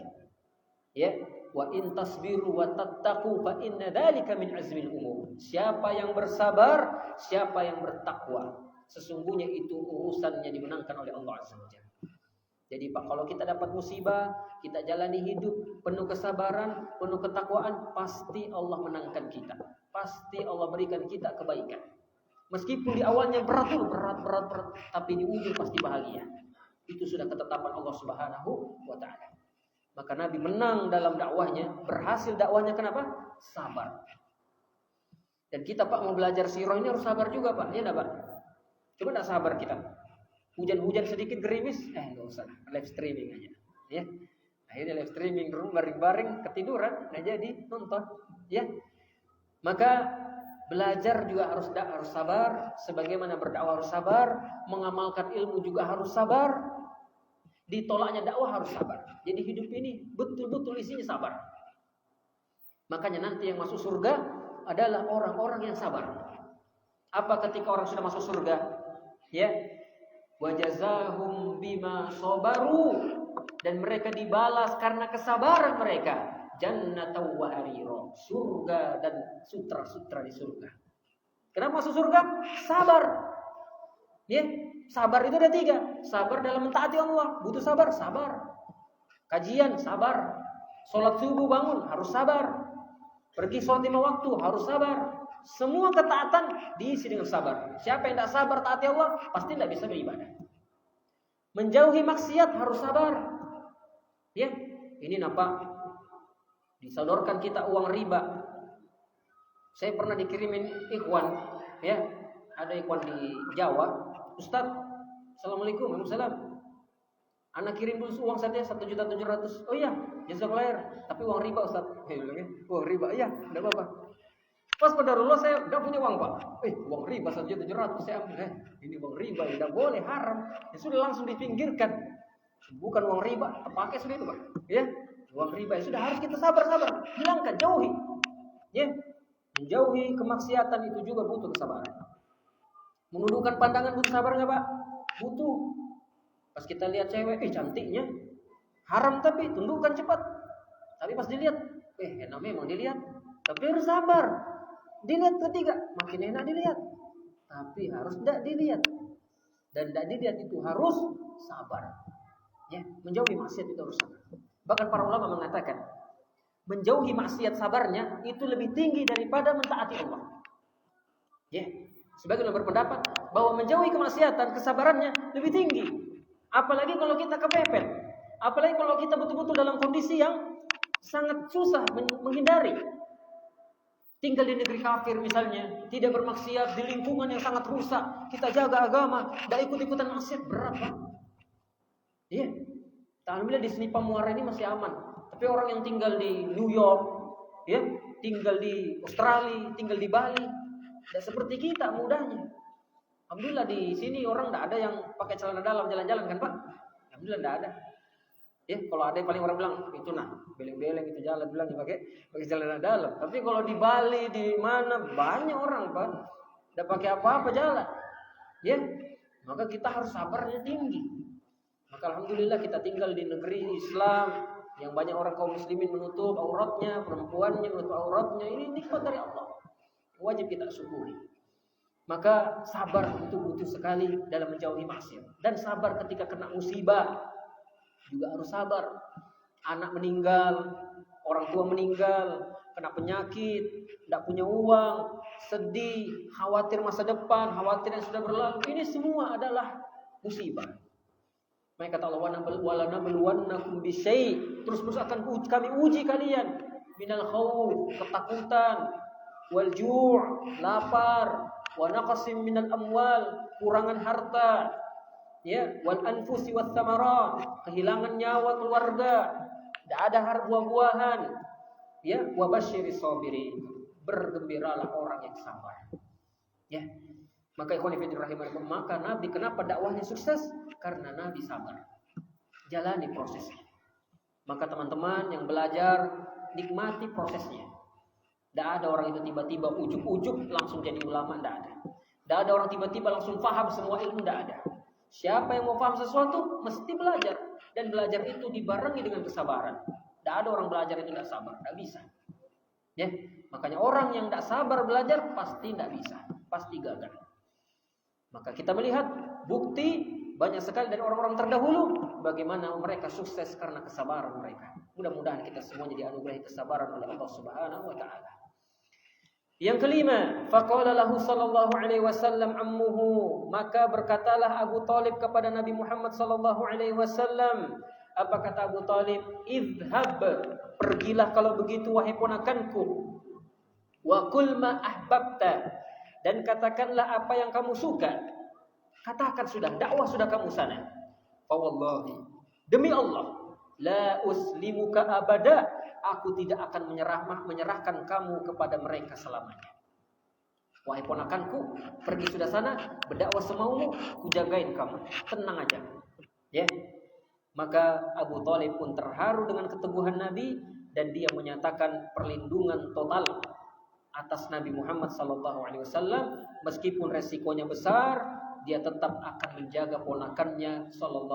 S1: Ya, wa in tasbiru wa tattaqu fa inna dzalika min azmil umur. Siapa yang bersabar, siapa yang bertakwa, sesungguhnya itu urusannya dimenangkan oleh Allah Azza wa Jalla. Jadi Pak, kalau kita dapat musibah, kita jalani hidup penuh kesabaran, penuh ketakwaan, pasti Allah menangkan kita. Pasti Allah berikan kita kebaikan. Meskipun di awalnya berat, tapi di ujung pasti bahagia. Itu sudah ketetapan Allah Subhanahu wa ta'ala. Maka Nabi menang dalam dakwahnya, berhasil dakwahnya, kenapa? Sabar. Dan kita Pak mau belajar sirah ini harus sabar juga Pak, ya enggak Pak? Coba enggak sabar kita. Hujan-hujan sedikit gerimis, enggak usah, live streaming aja. Ya. Akhirnya live streaming baring-baring ketiduran, enggak jadi nonton, ya. Maka belajar juga harus sabar, sebagaimana berdakwah harus sabar, mengamalkan ilmu juga harus sabar, ditolaknya dakwah harus sabar. Jadi hidup ini betul-betul isinya sabar. Makanya nanti yang masuk surga adalah orang-orang yang sabar. Apa ketika orang sudah masuk surga? Ya, wajazahum bima sabaru, dan mereka dibalas karena kesabaran mereka. Jannatan wa harira, surga dan sutra-sutra di surga. Kenapa masuk surga? Sabar. Ya, sabar itu ada 3. Sabar dalam mentaati Allah, butuh sabar, sabar. Kajian, sabar. Sholat subuh bangun, harus sabar. Pergi sholat 5 waktu, harus sabar. Semua ketaatan diisi dengan sabar. Siapa yang tidak sabar taati Allah, pasti tidak bisa beribadah. Menjauhi maksiat harus sabar. Ya, ini nampak disodorkan kita uang riba. Saya pernah dikirimin ikhwan, ya, ada ikhwan di Jawa, Ustaz, Assalamualaikum, Waalaikumsalam. Anak kirim dulu uang saja 1.700.000. Oh iya, jazakallahu khair. Tapi uang riba Ustaz. Bilangnya, uang riba, iya, enggak apa-apa. Pas qadarullah saya enggak punya uang, Pak. Uang riba 1.700.000 saya ambil. Ini uang riba, tidak boleh, haram. Ya sudah langsung dipinggirkan. Bukan uang riba, terpakai sudah itu, Pak. Ya. Uang riba sudah harus kita sabar-sabar, hilangkan, jauhi. Ya, menjauhi kemaksiatan itu juga butuh kesabaran. Menundukkan pandangan butuh sabar nggak Pak? Butuh. Pas kita lihat cewek, cantiknya, haram tapi tundukkan cepat. Tapi pas dilihat, enak memang dilihat, tapi harus sabar. Dilihat ketiga, makin enak dilihat, tapi harus tidak dilihat. Dan tidak dilihat itu harus sabar. Ya, menjauhi maksiat itu harus sabar. Bahkan para ulama mengatakan menjauhi maksiat sabarnya itu lebih tinggi daripada mentaati Allah. Ya, sebagian berpendapat bahwa menjauhi kemaksiatan kesabarannya lebih tinggi. Apalagi kalau kita kepepet, apalagi kalau kita betul-betul dalam kondisi yang sangat susah menghindari. Tinggal di negeri kafir misalnya, tidak bermaksiat, di lingkungan yang sangat rusak, kita jaga agama, tidak ikut-ikutan maksiat, berat Pak. Iya. Alhamdulillah di sini Pamuara ini masih aman. Tapi orang yang tinggal di New York, ya, tinggal di Australia, tinggal di Bali, tidak seperti kita mudahnya. Alhamdulillah di sini orang tidak ada yang pakai celana dalam jalan-jalan kan Pak? Alhamdulillah tidak ada. Ya, kalau ada yang paling orang bilang itu beleng-beleng itu jalan bilang pakai celana dalam. Tapi kalau di Bali di mana banyak orang Pak, tidak pakai apa-apa jalan. Ya, maka kita harus sabarnya tinggi. Maka alhamdulillah kita tinggal di negeri Islam yang banyak orang kaum muslimin menutup auratnya, perempuannya menutup auratnya. Ini nikmat dari Allah, wajib kita syukuri. Maka sabar itu butuh sekali dalam menjauhi maksiat. Dan sabar ketika kena musibah juga harus sabar. Anak meninggal, orang tua meninggal, kena penyakit, tidak punya uang, sedih, khawatir masa depan, khawatir yang sudah berlalu. Ini semua adalah musibah. Maka kata Allah, walanabluwannakum bisyai', terus akan kami uji kalian, minal khauf, ketakutan, wal ju', lapar, wa naqsim minal amwal, kurangan harta, ya, wal anfusi wath thamarat, kehilangan nyawa keluarga, tidak ada buah-buahan, ya, wa basyiris sabirin, bergembiralah orang yang sabar. Ya. Maka ikhwan fillah rahimakumullah, maka Nabi kenapa dakwahnya sukses? Karena Nabi sabar. Jalani prosesnya. Maka teman-teman yang belajar nikmati prosesnya. Tidak ada orang itu tiba-tiba ujuk-ujuk langsung jadi ulama, tidak ada. Tidak ada orang tiba-tiba langsung paham semua ilmu, tidak ada. Siapa yang mau paham sesuatu mesti belajar, dan belajar itu dibarengi dengan kesabaran. Tidak ada orang belajar itu tidak sabar, tidak bisa. Ya, makanya orang yang tidak sabar belajar pasti tidak bisa, pasti gagal. Maka kita melihat bukti banyak sekali dari orang-orang terdahulu bagaimana mereka sukses karena kesabaran mereka. Mudah-mudahan kita semuanya dianugerahi kesabaran oleh Allah Subhanahu wa taala. Yang kelima, faqala lahu sallallahu alaihi wasallam ammuhu, maka berkatalah Abu Talib kepada Nabi Muhammad sallallahu alaihi wasallam. Apa kata Abu Talib? Idhhab, pergilah kalau begitu wahai ponakanku. Wa qul ma ahbabta, dan katakanlah apa yang kamu suka. Katakan sudah, dakwah sudah kamu sana. Fa wallahi, demi Allah, la uslimuka abada, aku tidak akan menyerahkan kamu kepada mereka selamanya. Wahai ponakanku, pergi sudah sana, berdakwah semaumu, ku jagain kamu. Tenang aja. Ya. Maka Abu Thalib pun terharu dengan keteguhan Nabi dan dia menyatakan perlindungan total atas Nabi Muhammad SAW, meskipun resikonya besar, dia tetap akan menjaga ponakannya SAW.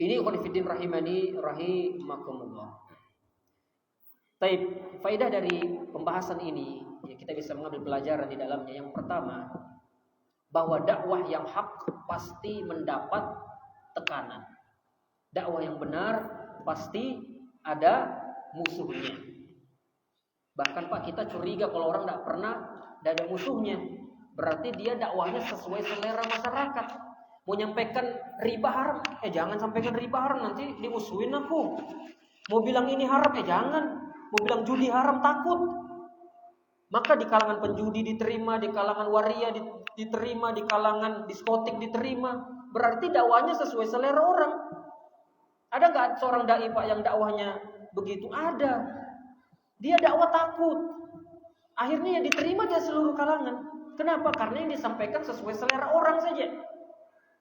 S1: Ini khonifuddin rahimani rahimakumullah. Taib, faedah dari pembahasan ini ya, kita bisa mengambil pelajaran di dalamnya. Yang pertama, bahwa dakwah yang hak pasti mendapat tekanan. Dakwah yang benar pasti ada musuhnya. Bahkan Pak, kita curiga kalau orang tidak ada musuhnya, berarti dia dakwahnya sesuai selera masyarakat. Mau nyampaikan riba haram, jangan sampaikan riba haram, nanti dimusuhin aku. Mau bilang ini haram, jangan. Mau bilang judi haram, takut. Maka di kalangan penjudi diterima, di kalangan waria diterima, di kalangan diskotik diterima. Berarti dakwahnya sesuai selera orang. Ada nggak seorang dai Pak yang dakwahnya begitu? Ada. Dia dakwah takut. Akhirnya yang diterima dia seluruh kalangan. Kenapa? Karena yang disampaikan sesuai selera orang saja.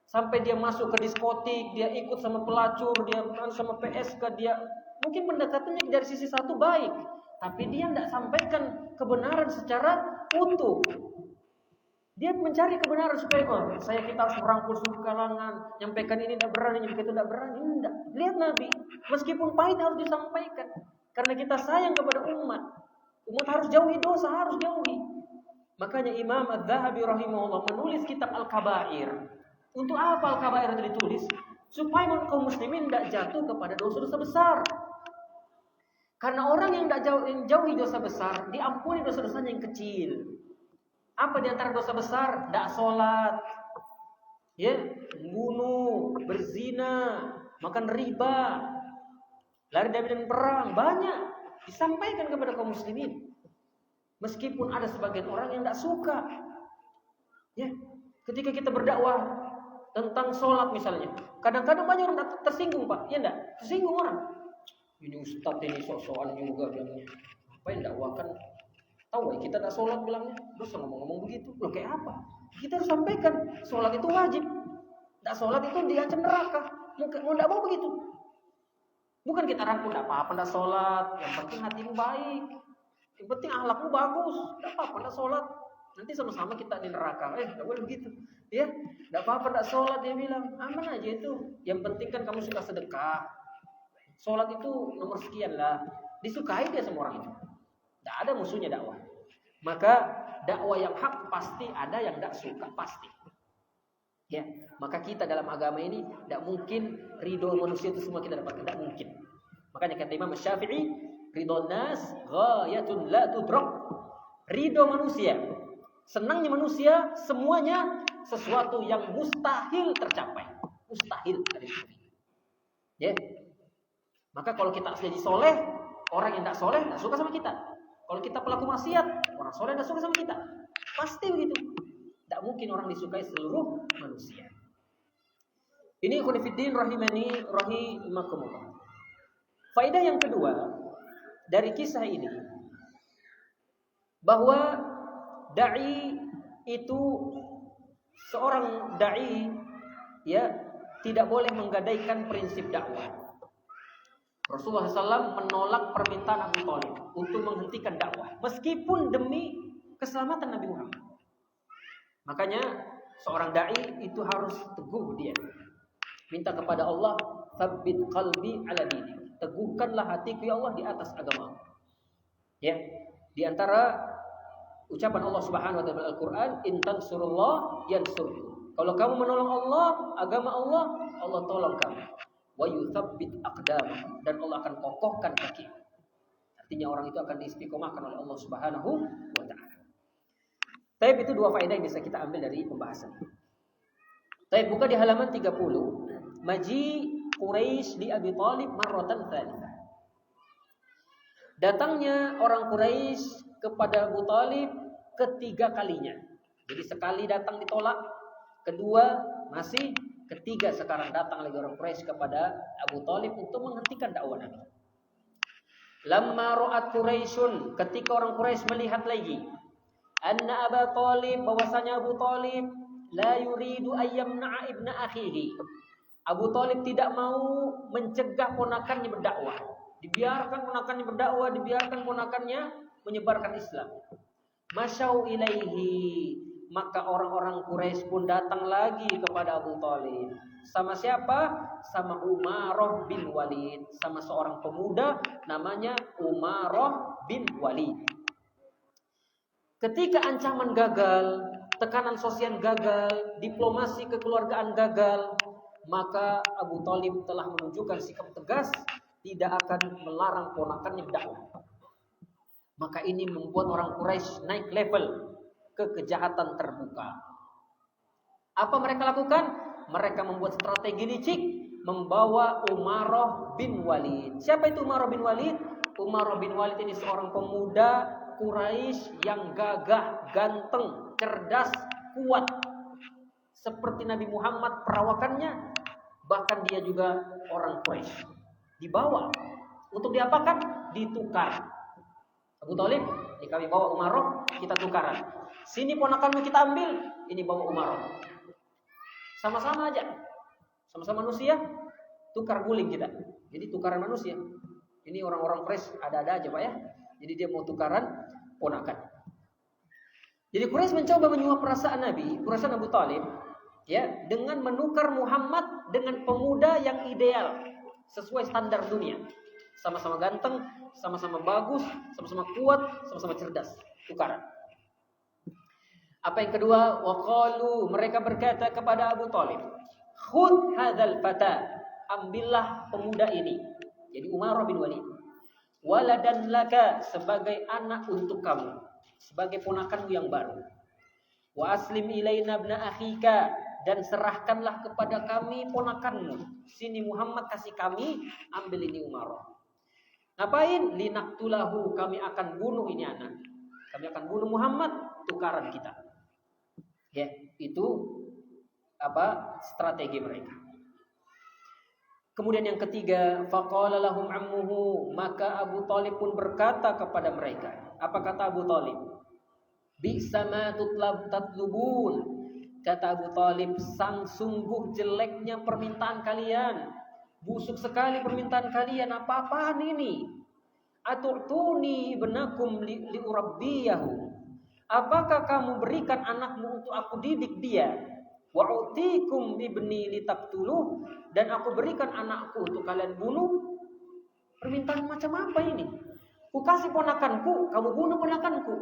S1: Sampai dia masuk ke diskotik, dia ikut sama pelacur, dia sama PSK, dia mungkin pendekatannya dari sisi satu baik, tapi dia tidak sampaikan kebenaran secara utuh. Dia mencari kebenaran supaya kita harus merangkul seluruh kalangan, nyampaikan ini tidak berani, nyampaikan itu tidak berani. Tidak. Lihat Nabi, meskipun pahit harus disampaikan, karena kita sayang kepada umat. Umat harus jauhi dosa, harus jauhi. Makanya Imam Adz-Dzahabi rahimahullah menulis kitab Al-Kabair. Untuk apa Al-Kabair itu ditulis? Supaya kaum muslimin tidak jatuh kepada dosa-dosa besar. Karena orang yang tidak jauhi dosa besar, diampuni dosa-dosanya yang kecil. Apa di antara dosa besar? Tidak sholat, membunuh, berzina, makan riba, lari dari medan perang, banyak disampaikan kepada kaum muslimin. Meskipun ada sebagian orang yang tidak suka. Ketika kita berdakwah tentang sholat misalnya, kadang-kadang banyak orang tersinggung Pak, enggak? Tersinggung orang. Ini ustadz ini sok-sokan juga bilangnya. Apa yang dakwahkan? Tahu kita tak sholat bilangnya. Terus ngomong-ngomong begitu. Loh kayak apa? Kita harus sampaikan sholat itu wajib. Tak sholat itu diancam neraka. Mau tidak mau begitu. Bukan kita rangkul, tidak apa-apa tidak sholat. Yang penting hatimu baik. Yang penting akhlakmu bagus. Tidak apa-apa tidak sholat. Nanti sama-sama kita di neraka. Tidak boleh begitu. Tidak apa-apa tidak sholat dia bilang. Aman aja itu. Yang penting kan kamu suka sedekah. Sholat itu nomor sekian lah. Disukai dia semua orang itu. Tidak ada musuhnya dakwah. Maka dakwah yang hak pasti ada yang tidak suka. Pasti. Maka kita dalam agama ini tidak mungkin ridho manusia itu semua kita dapatkan. Tidak mungkin. Makanya kata Imam Syafi'i, ridho nas ghayatun la tudrak. Ridho manusia, senangnya manusia, semuanya sesuatu yang mustahil tercapai. Mustahil. Maka kalau kita jadi soleh, orang yang tidak soleh tidak suka sama kita. Kalau kita pelaku maksiat, orang soleh tidak suka sama kita. Pasti begitu. Tidak mungkin orang disukai seluruh manusia. Ini khonifuddin rahimani rahimakumullah. Faedah yang kedua dari kisah ini, bahwa dai itu, seorang dai tidak boleh menggadaikan prinsip dakwah. Rasulullah SAW menolak permintaan Abu Thalib untuk menghentikan dakwah, meskipun demi keselamatan Nabi Muhammad. Makanya seorang dai itu harus teguh dia. Minta kepada Allah, tsabbit qalbi ala dinik. Teguhkanlah hatiku ya Allah di atas agama. Di antara ucapan Allah Subhanahu wa taala Al-Qur'an, in tansurullah yansurkum. Kalau kamu menolong Allah, agama Allah, Allah tolong kamu. Wa yutsabbit aqdamakum, dan Allah akan kokohkan kaki. Artinya orang itu akan diistiqomahkan oleh Allah Subhanahu wa taala. Taib, itu dua faedah yang bisa kita ambil dari pembahasan. Taib, buka di halaman 30. Maji Quraisy di Abi Thalib marratan tsalitsah. Datangnya orang Quraisy kepada Abu Thalib ketiga kalinya. Jadi sekali datang ditolak, kedua masih, ketiga sekarang datang lagi orang Quraisy kepada Abu Thalib untuk menghentikan dakwah Nabi. Lamma ra'at Quraisyun, ketika orang Quraisy melihat lagi, anna Abu Thalib, bahwasanya Abu Thalib la yuridu ayyamna'a ibna akhihi. Abu Thalib tidak mau mencegah ponakannya berdakwah. Dibiarkan ponakannya berdakwah, dibiarkan ponakannya menyebarkan Islam. Masyau ilaihi, maka orang-orang Quraisy pun datang lagi kepada Abu Thalib. Sama siapa? Sama Umarah bin Walid, sama seorang pemuda namanya Umarah bin Walid. Ketika ancaman gagal, tekanan sosial gagal, diplomasi kekeluargaan gagal, maka Abu Thalib telah menunjukkan sikap tegas, tidak akan melarang ponakannya berdakwah. Maka ini membuat orang Quraisy naik level ke kejahatan terbuka. Apa mereka lakukan? Mereka membuat strategi licik, membawa Umarah bin Walid. Siapa itu Umarah bin Walid? Umarah bin Walid ini seorang pemuda Quraisy yang gagah, ganteng, cerdas, kuat. Seperti Nabi Muhammad perawakannya, bahkan dia juga orang Quraisy. Dibawa untuk diapakan? Ditukar. Abu Thalib, ini kami bawa Umarah, kita tukaran. Sini ponakanmu kita ambil, ini bawa Umarah. Sama-sama aja, sama-sama manusia, tukar guling kita. Jadi tukaran manusia. Ini orang-orang Quraisy ada-ada aja Pak ya. Jadi dia mau tukaran ponakan. Jadi Quraisy mencoba menyuap perasaan Nabi, perasaan Abu Thalib, ya, dengan menukar Muhammad dengan pemuda yang ideal sesuai standar dunia. Sama-sama ganteng, sama-sama bagus, sama-sama kuat, sama-sama cerdas. Tukaran. Apa yang kedua? Waqalu, mereka berkata kepada Abu Thalib, khudh hadzal fata, ambillah pemuda ini. Jadi Umarah bin Walid. Waladan laka, sebagai anak untuk kamu, sebagai ponakanmu yang baru. Wa aslim ilaina ibna akhika, dan serahkanlah kepada kami ponakanmu. Sini Muhammad kasih kami, ambil ini Umarah. Ngapain? Linaqtulahu, kami akan bunuh ini anak. Kami akan bunuh Muhammad, tukaran kita. Ya, itu strategi mereka. Kemudian yang ketiga, faqala lahum ammuhu, maka Abu Thalib pun berkata kepada mereka. Apa kata Abu Thalib? Bi'sa ma tatlubun. Kata Abu Thalib, sungguh jeleknya permintaan kalian. Busuk sekali permintaan kalian. Apa-apaan ini? Atu'tuni ibnakum liurabbiyahu. Apakah kamu berikan anakmu untuk aku didik dia? Wa'utikum ibni litaqtuluh, dan aku berikan anakku untuk kalian bunuh? Permintaan macam apa ini? Ku kasih ponakanku, kamu bunuh ponakanku.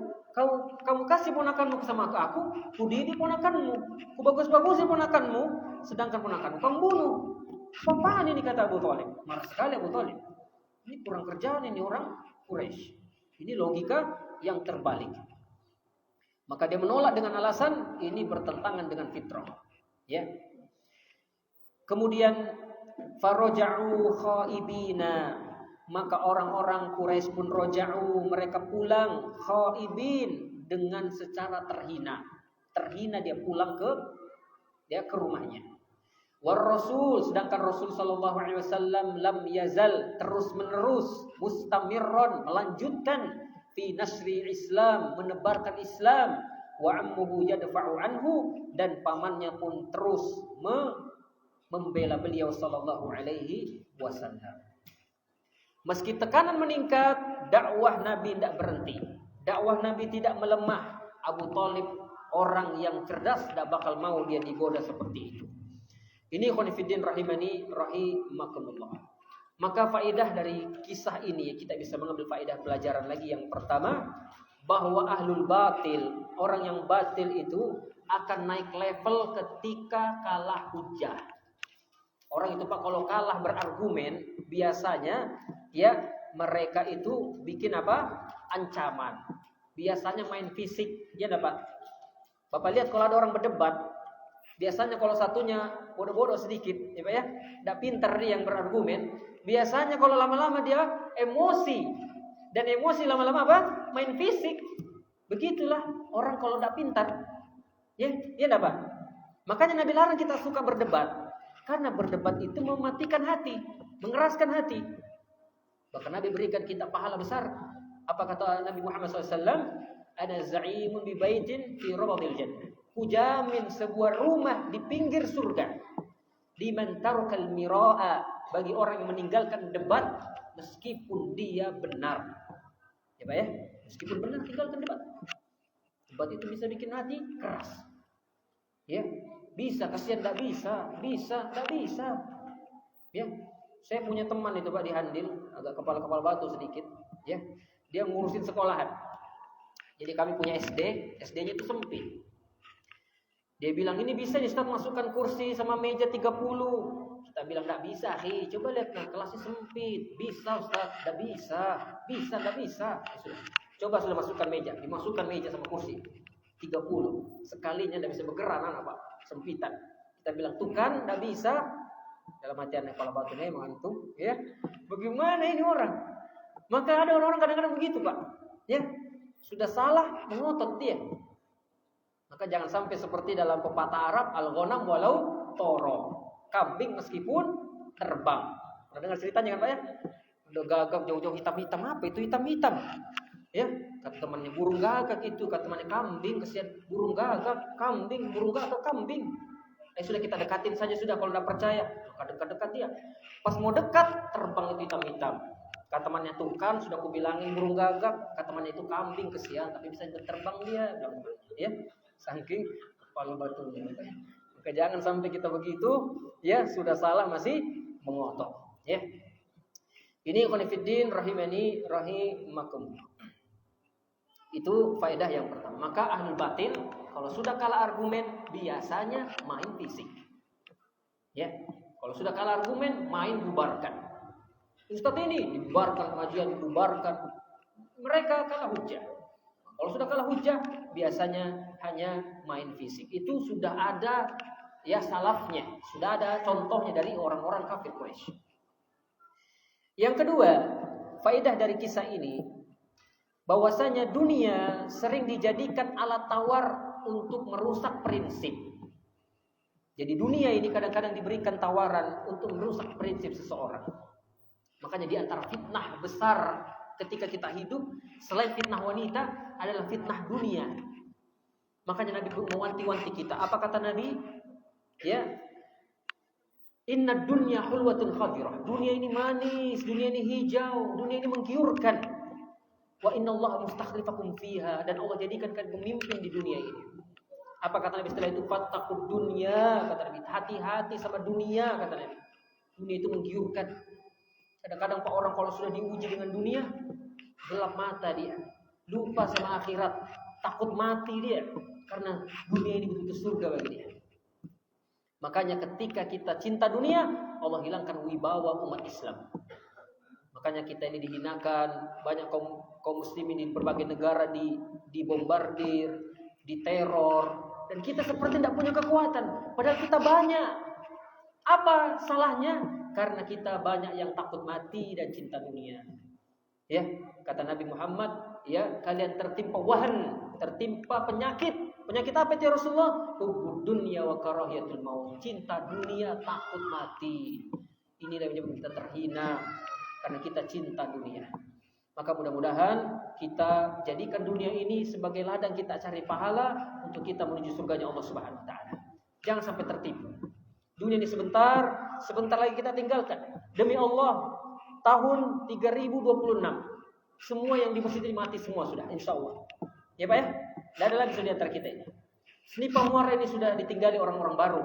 S1: Kamu kasih ponakanmu sama aku, ku didik ponakanmu. Ku bagus-bagusin ponakanmu, sedangkan ponakanmu kamu bunuh. Apaan ini, kata Abu Thalib? Marah sekali Abu Thalib. Ini kurang kerjaan ini orang Quraisy. Ini logika yang terbalik. Maka dia menolak dengan alasan ini bertentangan dengan fitrah. Ya. Kemudian faraja'u khaibina, maka orang-orang Quraisy pun roja'u, mereka pulang khaibin, dengan secara terhina. Terhina dia pulang ke rumahnya. War Rasul, sedangkan Rasul sallallahu alaihi wasallam lam yazal, terus-menerus, mustamirron, melanjutkan fi nasri Islam, menebarkan Islam, wa ammuhu yadfa'u anhu, dan pamannya pun terus membela beliau sallallahu alaihi wasallam. Meski tekanan meningkat, dakwah Nabi tidak berhenti. Dakwah Nabi tidak melemah. Abu Thalib orang yang cerdas, tidak bakal mau dia digoda seperti itu. Ini khonifiddin rahimani rahimakumullah. Maka faedah dari kisah ini kita bisa mengambil faedah pelajaran lagi. Yang pertama, bahwa ahlul batil, orang yang batil itu akan naik level ketika kalah hujah. Orang itu Pak kalau kalah berargumen, biasanya ya mereka itu bikin apa? Ancaman. Biasanya main fisik, ya Pak. Bapak lihat kalau ada orang berdebat, biasanya kalau satunya bodoh-bodoh sedikit, ya Pak ya, tidak pintar dia yang berargumen, biasanya kalau lama-lama dia emosi, dan emosi lama-lama apa? Main fisik. Begitulah orang kalau tidak pintar. Ya, iya enggak, Pak? Makanya Nabi larang kita suka berdebat. Karena berdebat itu mematikan hati, mengeraskan hati. Bahkan Nabi berikan kita pahala besar. Apa kata Nabi Muhammad SAW? Ada za'imun bi baitin fi rabadil jannah. Kujamin sebuah rumah di pinggir surga. Liman tarukal mira'a, bagi orang yang meninggalkan debat meskipun dia benar. Ya Pak ya? Meskipun benar tinggalkan debat. Debat itu bisa bikin hati keras. Ya, bisa, kasihan enggak bisa, enggak bisa. Ya. Saya punya teman itu Pak di Handil, agak kepala batu sedikit, ya. Dia ngurusin sekolahan. Jadi kami punya SD-nya itu sempit. Dia bilang, "Ini bisa nih Ustaz masukkan kursi sama meja 30." Kita bilang, "Enggak bisa, coba lihat nah, kelasnya sempit." "Bisa Ustaz." "Enggak bisa." "Bisa, enggak bisa." Ya, sudah. Coba sudah masukkan meja, dimasukkan meja sama kursi 30. Sekalinya enggak bisa bergerak anak Pak, sempitan. Kita bilang, "Tuh kan enggak bisa." Dalam hatian kepala batunya emang antum, ya. Bagaimana ini orang? Maka ada orang-orang kadang-kadang begitu, Pak. Ya. Sudah salah mengotot dia. Maka jangan sampai seperti dalam pepatah Arab, al-ghanam walau toro. Kambing meskipun terbang. Pernah dengar ceritanya kan, Pak ya? Udah gagak jauh-jauh hitam-hitam, apa itu hitam-hitam? Ya, kata temannya burung gagak itu, kata temannya kambing, kesian burung gagak, kambing, burung gagak, kambing. Sudah kita dekatin saja sudah, kalau tidak percaya, maka dekat-dekat dia. Pas mau dekat, terbang itu hitam-hitam. Kata temannya tuh kan sudah aku bilangin burung gagak, kata temannya itu kambing, kesian tapi bisa terbang dia, ya. Saking kepala batunya. Maka jangan sampai kita begitu, ya, sudah salah masih mengotot, ya. Ini khonifuddin rahimani rahimakum. Itu faedah yang pertama. Maka ahlul batil kalau sudah kalah argumen biasanya main fisik. Ya, kalau sudah kalah argumen main bubarkan. Ustaz ini dibubarkan, pengajian dibubarkan. Mereka kalah hujah. Kalau sudah kalah hujah biasanya hanya main fisik. Itu sudah ada ya salafnya, sudah ada contohnya dari orang-orang kafir Quraisy. Yang kedua, faedah dari kisah ini bahwasanya dunia sering dijadikan alat tawar untuk merusak prinsip. Jadi dunia ini kadang-kadang diberikan tawaran untuk merusak prinsip seseorang. Makanya di antara fitnah besar ketika kita hidup selain fitnah wanita adalah fitnah dunia. Makanya Nabi mewanti-wanti kita. Apa kata Nabi? Ya. Inna dunya hulwatun khadirah. Dunia ini manis, dunia ini hijau, dunia ini menggiurkan. Wa innallaha mustakhlifakum fiha, dan Allah jadikan kalian pemimpin di dunia ini. Apa kata Nabi setelah itu? Fattaqud dunya, kata Nabi. Hati-hati sama dunia, kata Nabi. Dunia itu menggiurkan. Kadang-kadang Pak orang kalau sudah diuji dengan dunia, gelap mata dia, lupa sama akhirat, takut mati dia karena dunia ini begitu surga bagi dia. Makanya ketika kita cinta dunia, Allah hilangkan wibawa umat Islam. Makanya kita ini dihinakan, banyak kaum muslimin di berbagai negara dibombardir, diteror, dan kita seperti tidak punya kekuatan, padahal kita banyak. Apa salahnya? Karena kita banyak yang takut mati dan cinta dunia. Ya, kata Nabi Muhammad, ya, kalian tertimpa wahan, tertimpa penyakit. Penyakit apa itu ya Rasulullah? Hubbud dunya wa karahiyatul maut. Cinta dunia, takut mati. Inilah yang menyebabkan kita terhina karena kita cinta dunia. Maka mudah-mudahan kita jadikan dunia ini sebagai ladang kita cari pahala untuk kita menuju surganya Allah Subhanahu wa taala. Jangan sampai tertipu. Dunia ini sebentar lagi kita tinggalkan. Demi Allah, tahun 3026 semua yang di masjid ini mati semua sudah, insyaallah. Ya Pak ya? Tidak ada lagi sudah antara kita ini. Seni Muara ini sudah ditinggali orang-orang baru.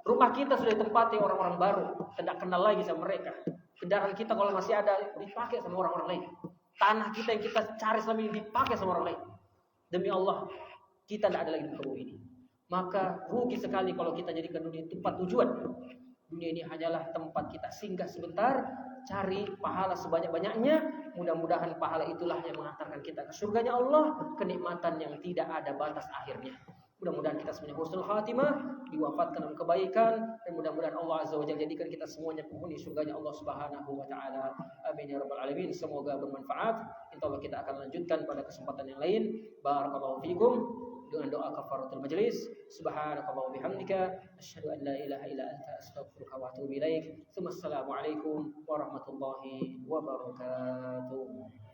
S1: Rumah kita sudah ditempati orang-orang baru. Tidak kenal lagi sama mereka. Kendaraan kita kalau masih ada dipakai sama orang-orang lain. Tanah kita yang kita cari selama ini dipakai sama orang lain. Demi Allah, kita tidak ada lagi di muka bumi ini. Maka rugi sekali kalau kita jadikan dunia tempat tujuan. Dunia ini hanyalah tempat kita singgah sebentar, cari pahala sebanyak-banyaknya. Mudah-mudahan pahala itulah yang mengantarkan kita ke surganya Allah, kenikmatan yang tidak ada batas akhirnya. Mudah-mudahan kita semuanya husnul khatimah, diwafatkan dalam kebaikan, dan mudah-mudahan Allah Azza wa Jalla jadikan kita semuanya penghuni surganya Allah Subhanahu wa taala. Amin ya rabbal alamin. Semoga bermanfaat. Insyaallah kita akan lanjutkan pada kesempatan yang lain. Barakallahu fikum. dengan doa kafaratul majelis. Subhanakallah wa bihamdika asyhadu an la ilaha illa anta astaghfiruka wa atubu ilaik. Assalamualaikum warahmatullahi wabarakatuh.